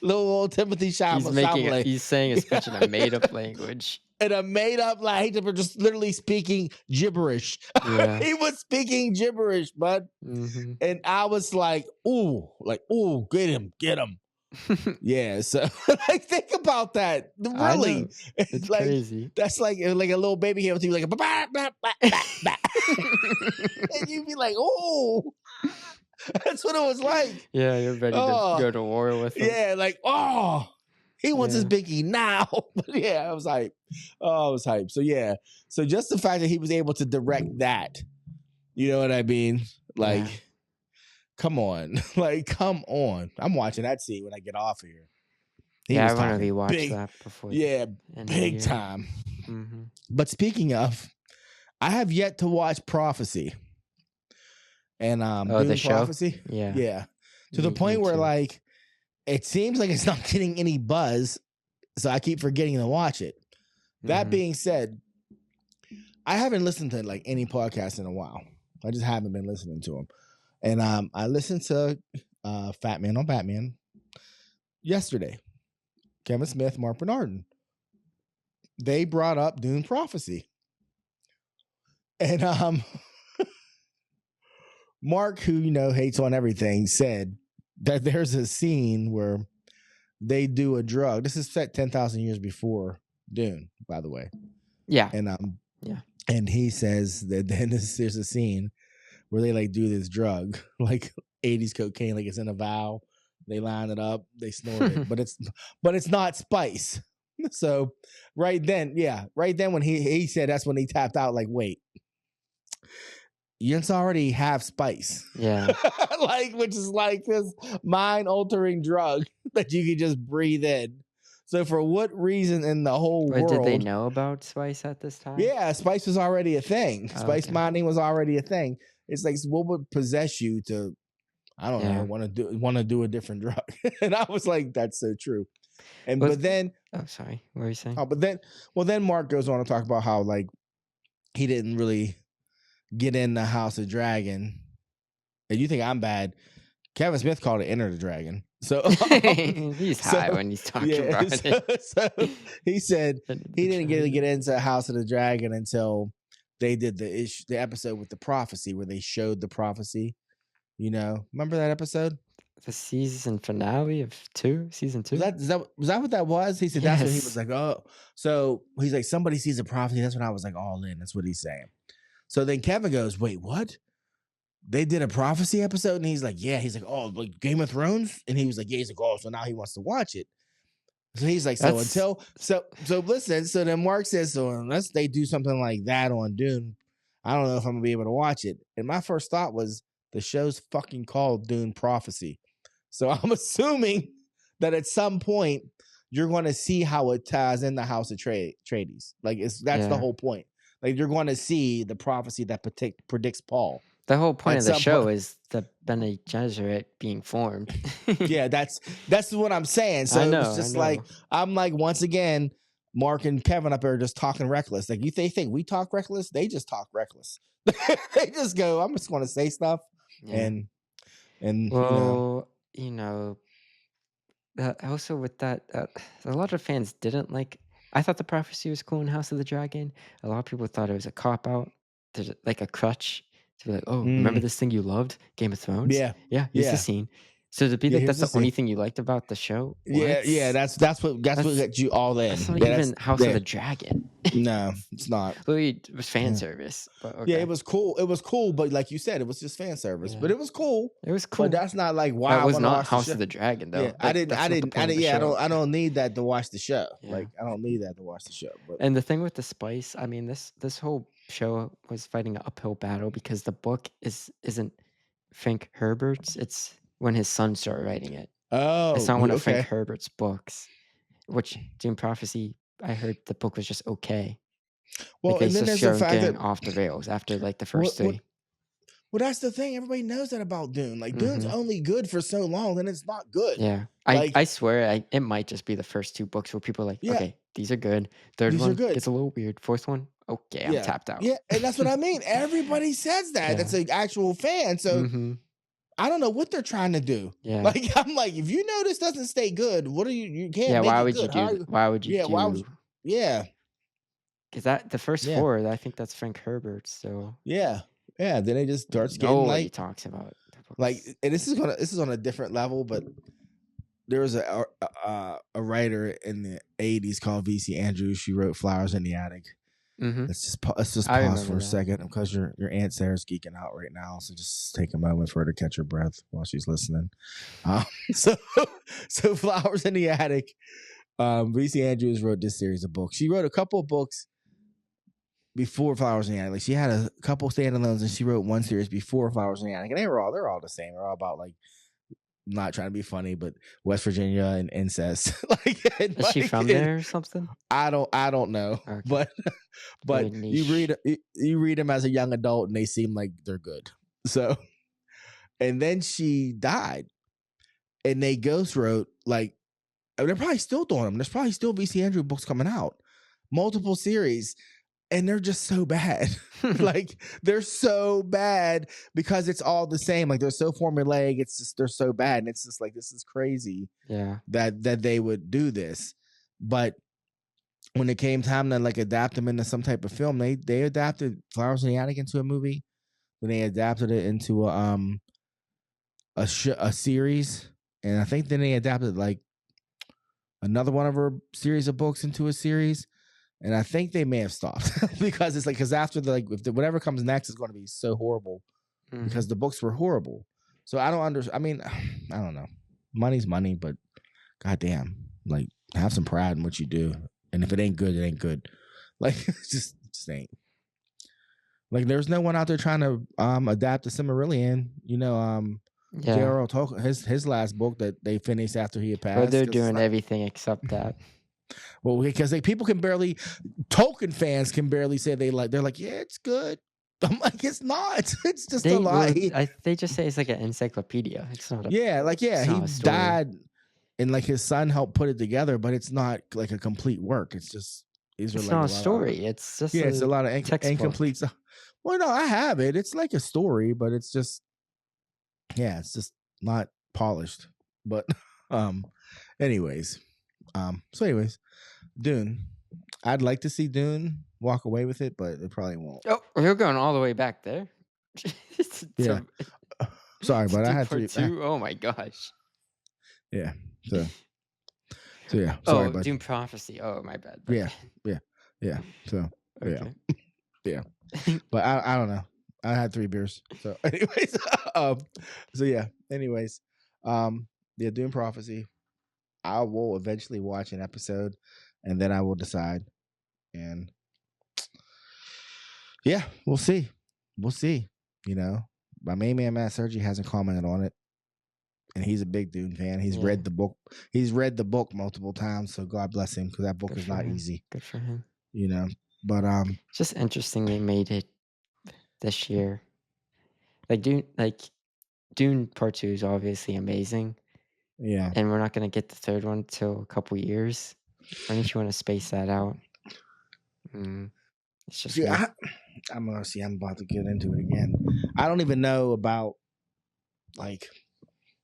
Little old Timothy Chalamet. He's saying a speech in a made-up language. In a made-up language, just literally speaking gibberish. Yeah. He was speaking gibberish, bud. Mm-hmm. And I was like, ooh, get him. Yeah, so like think about that. Really, it's like, crazy. That's like a little baby here with you, like bah, bah, bah, bah, bah. And you'd be like, oh, that's what it was like. Yeah, you're ready to go to war with him. Yeah, like he wants his biggie now. But yeah, I was hyped. Oh, I was hyped. So yeah, so just the fact that he was able to direct that, you know what I mean? Like. Yeah. Come on. Come on. I'm watching that scene when I get off of here. I want to rewatch that before. Yeah, big time. Mm-hmm. But speaking of, I have yet to watch Prophecy. And the show? Prophecy. Yeah. Yeah. To the point where it seems like it's not getting any buzz, so I keep forgetting to watch it. That being said, I haven't listened to any podcast in a while. I just haven't been listening to them. And I listened to Fat Man on Batman yesterday. Kevin Smith, Mark Bernardin. They brought up Dune Prophecy. And Mark, who, hates on everything, said that there's a scene where they do a drug. This is set 10,000 years before Dune, by the way. Yeah. And and he says that then there's a scene where they do this drug, 80s cocaine, it's in a vial. They line it up, they snort it, but it's not spice. So right then when he said that's when he tapped out, wait, you already have spice. Yeah. Which is this mind altering drug that you can just breathe in. So for what reason in the whole world? Did they know about spice at this time? Yeah, spice was already a thing. Spice mining was already a thing. It's what would possess you to, I don't know, want to do a different drug? And I was like, that's so true. And but then, oh, sorry, what were you saying? Oh, but then Mark goes on to talk about how he didn't really get in the House of Dragon. And you think I'm bad? Kevin Smith called it Enter the Dragon. So he's high when he's talking about it. So he said he didn't get into House of the Dragon until they did the episode with the prophecy where they showed the prophecy. Remember that episode? The season finale of season 2. Was that what that was? He said that's what he was like. Oh, so he's like, somebody sees a prophecy. That's when I was all in. That's what he's saying. So then Kevin goes, wait, what? They did a prophecy episode, and he's like, yeah. He's like, oh, Game of Thrones, and he was like, yeah. He's like, oh, so now he wants to watch it. So he's like, so listen. So then Mark says, so unless they do something like that on Dune, I don't know if I'm gonna be able to watch it. And my first thought was the show's fucking called Dune Prophecy, so I'm assuming that at some point you're going to see how it ties in the House of Atreides. That's the whole point. Like you're going to see the prophecy that predicts Paul. The whole point At of the some show point, is the Bene Gesserit being formed. yeah, that's what I'm saying. So I it was know, I just like know. I'm like once again, Mark and Kevin up there just talking reckless. Like they think we talk reckless, they just talk reckless. They just go, I'm just going to say stuff, Yeah. and Well, you know, also with that, a lot of fans didn't like. I thought the prophecy was cool in House of the Dragon. A lot of people thought it was a cop out. There's like a crutch to be like, oh, remember this thing you loved, Game of Thrones? yeah, Yeah, here's the yeah, scene. So to be yeah. like Here's that's the the only thing. thing you liked about the show? Yeah, yeah. That's what got you all in. That's not Yeah, even House of the Dragon. No, it's not. Well, it was fan Yeah. service, but Yeah, okay. it was cool. It was cool, but like you said, it was just fan service. Yeah. But it was cool. It was cool. But that's not like why That I was want to not watch House the show. of the Dragon though. Yeah, Like, I don't need that to watch the show. Yeah. Like I don't need that to watch the show. But And the thing with the spice, I mean, this whole show was fighting an uphill battle because the book isn't Frank Herbert's. It's when his son started writing it. It's not one of Frank Herbert's books. Which Dune Prophecy, I heard the book was just okay. Well, like, and then there's the fact that off the rails after like the first three. Well, that's the thing. Everybody knows that about Dune. Like Dune's only good for so long, then it's not good. Yeah, I swear it might just be the first two books where people are like, okay, these are good. Third one gets a little weird. Fourth one, okay, I'm tapped out. Yeah, and that's what I mean. Everybody says that. That's an actual fan. So I don't know what they're trying to do. Yeah, like I'm like, if you know this doesn't stay good, what are you can't? Yeah, make why it would good. you do? Why would you? Yeah, do? why would? Yeah, because that the first four, I think that's Frank Herbert. So yeah. Then they just starts getting nobody like talks about it. Like, and this is on a different level, but there was a writer in the '80s called V.C. Andrews. She wrote Flowers in the Attic. Let's just pause for a second because your Aunt Sarah's geeking out right now. So just take a moment for her to catch her breath while she's listening. So Flowers in the Attic. V.C. Andrews wrote this series of books. She wrote a couple of books before Flowers in the Attic. Like she had a couple standalones and she wrote one series before Flowers in the Attic. And they're all the same. They're all about like not trying to be funny, but West Virginia and incest. Is she from there or something? I don't know. Okay. But you read them as a young adult and they seem like they're good. So and then she died. And they ghost wrote like they're probably still doing them. There's probably still V.C. Andrews books coming out. Multiple series. And they're just so bad. Like they're so bad because it's all the same. Like they're so formulaic. It's just they're so bad. And it's just like this is crazy. Yeah. That they would do this. But when it came time to like adapt them into some type of film, they adapted Flowers in the Attic into a movie. Then they adapted it into a series. And I think then they adapted like another one of her series of books into a series. And I think they may have stopped because it's like, because after whatever comes next is going to be so horrible because the books were horrible. So I don't understand. I mean, I don't know. Money's money, but goddamn, like have some pride in what you do. And if it ain't good, it ain't good. Like just ain't. Like there's no one out there trying to adapt the Silmarillion. You know, J.R.R. Tolkien, his last book that they finished after he had passed. Well, they're doing everything except that. Well, because people can barely, Tolkien fans can barely say they're like, yeah, it's good. I'm like, it's not. It's just a lie. They just say it's like an encyclopedia. It's not. He died, and like his son helped put it together, but it's not like a complete work. It's just it's not a story. It's just it's a lot of incomplete stuff. Well, no, I have it. It's like a story, but it's just it's just not polished. But anyways. Dune. I'd like to see Dune walk away with it, but it probably won't. Oh, you're going all the way back there. Yeah. Sorry, but I had to. Oh my gosh. Yeah. So yeah. Sorry, but Dune Prophecy. Oh, my bad. Yeah. So okay. Yeah. But I don't know. I had 3 beers. So anyways, Dune Prophecy. I will eventually watch an episode and then I will decide. And yeah, we'll see. You know, my main man, Matt Sergi, hasn't commented on it. And he's a big Dune fan. He's read the book. He's read the book multiple times. So God bless him because that book is not easy. Good for him. You know, But It's just interesting they made it this year. Dune Part 2 is obviously amazing, yeah. and we're not gonna get the third one till a couple years. Why don't you want to space that out? It's just See, me. I'm gonna see. I'm about to get into it again. I don't even know about like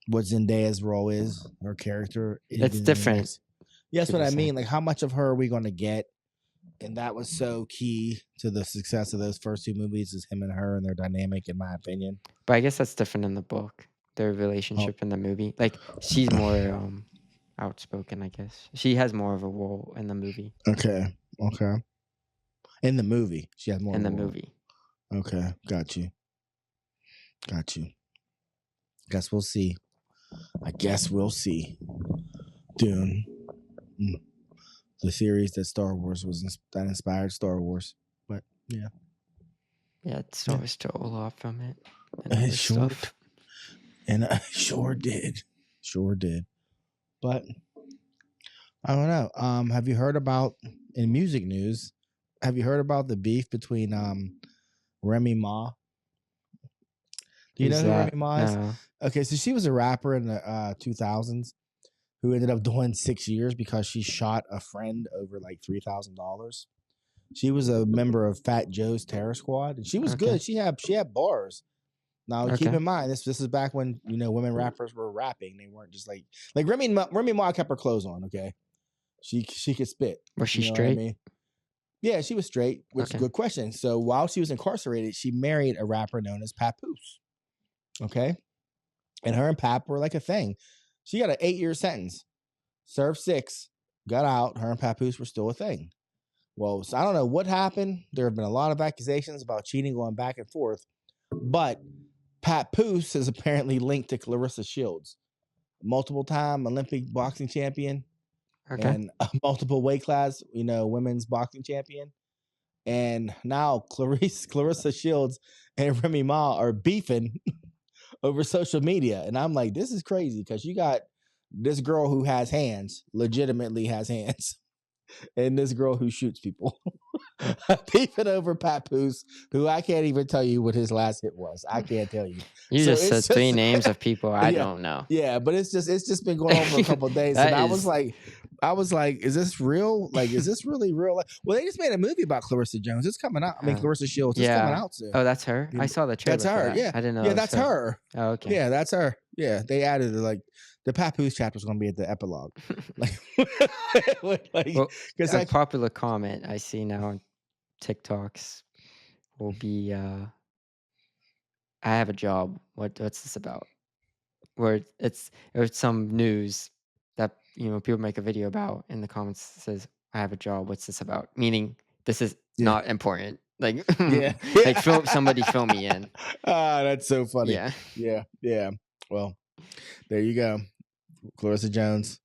what Zendaya's role is, her character. It's even in the different. next- Yeah, that's what people I say. mean. Like, how much of her are we gonna get? And that was so key to the success of those first two movies, is him and her and their dynamic, in my opinion. But I guess that's different in the book. Their relationship in the movie, like she's more outspoken. I guess she has more of a role in the movie. Okay. In the movie, she has more In of the a role. movie. Okay, got you. Guess we'll see. I guess we'll see. Dune, the series that Star Wars that inspired Star Wars. But yeah, it stole off from it. And it other sure, stuff. and I sure did. But I don't know. Have you heard about, in music news? Have you heard about the beef between Remy Ma? Do you Who's know who that? Remy Ma is? No. Okay, so she was a rapper in the 2000s who ended up doing 6 years because she shot a friend over like $3,000. She was a member of Fat Joe's Terror Squad, and she was good. She had bars. Now keep in mind, this is back when women rappers were rapping. They weren't just like Remy Ma kept her clothes on. Okay, she could spit. Was she You know straight? what I mean? Yeah, she was straight, which is a good question. So while she was incarcerated, she married a rapper known as Papoose. Okay. And her and Pap were like a thing. She got an 8-year sentence, served 6, got out. Her and Papoose were still a thing. Well, so I don't know what happened. There have been a lot of accusations about cheating going back and forth, but Papoose is apparently linked to Clarissa Shields, multiple-time Olympic boxing champion, and a multiple weight class, women's boxing champion. And now Clarissa Shields and Remy Ma are beefing over social media. And I'm like, this is crazy, because you got this girl who has hands, legitimately has hands, and this girl who shoots people beefing over Papoose, who I can't even tell you what his last hit was. I can't tell you. You just said 3 names of people I don't know. Yeah, but it's just been going on for a couple of days. And I was like, is this real? Like, is this really real? Well, they just made a movie about Clarissa Jones. It's coming out. Clarissa Shields. It's coming out soon. Oh, that's her? I saw the trailer. That's her. Yeah. I didn't know. Yeah, that's her. Oh, okay. Yeah, that's her. Yeah, they added the Papoose chapter is going to be at the epilogue. Because a popular comment I see now on TikToks will be, I have a job. What's this about? Where it's some news that people make a video about, in the comments says, I have a job. What's this about? Meaning this is not important. Like, like somebody film me in. That's so funny. Yeah. Well, there you go. Clarissa Shields,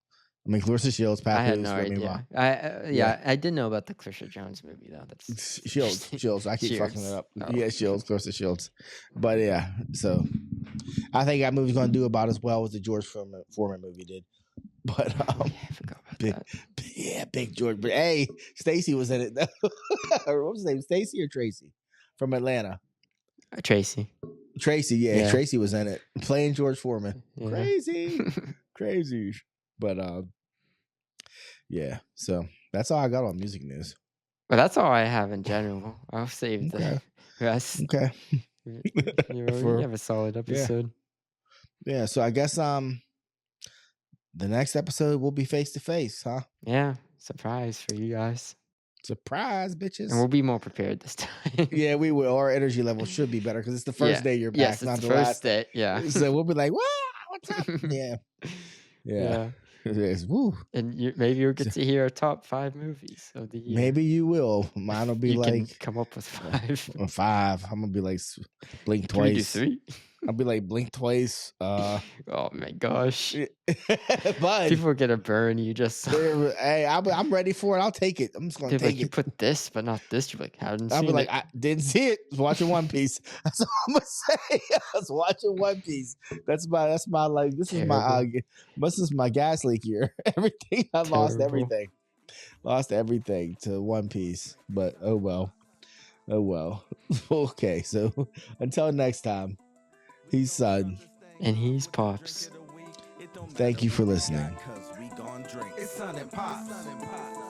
Papoose. I had no idea. I did know about the Clarissa Jones movie though. That's Shields. I keep fucking it up. Oh. Yeah, Clarissa Shields. But yeah, so I think that movie's gonna do about as well as the George Foreman movie did. But I forgot about that. Big George. But hey, Stacy was in it though. What was his name? Stacy or Tracy from Atlanta? Tracy. Yeah, Tracy was in it playing George Foreman. Yeah. Crazy. But yeah. So that's all I got on music news. But that's all I have in general. I'll save the rest. Okay. You have a solid episode. Yeah. So I guess the next episode will be face to face, huh? Yeah. Surprise for you guys. Surprise, bitches. And we'll be more prepared this time. Yeah, we will. Our energy level should be better because it's the first day you're back. Yes, not it's the the first last day. Yeah. So we'll be like, "Wow, what's up?" Yeah. Woo. And maybe you'll get to hear our top 5 movies of the year. Maybe you will. Mine will be you like can come up with 5. 5. I'm gonna be like blink twice. 3. I'll be like blink twice. Oh my gosh. But people are gonna burn you just. Hey, I'm ready for it. I'll take it. I'm just gonna take it. You put this, but not this. You're like, I didn't see it. I'll be like, I didn't see it. I was watching One Piece. That's all I'm gonna say. I was watching One Piece. That's my like. This is my gas leak year. Everything. I lost everything. Lost everything to One Piece, but oh well. Oh well. Okay, so until next time, he's Son. And he's Pops. Thank you for listening. It's Son and Pops.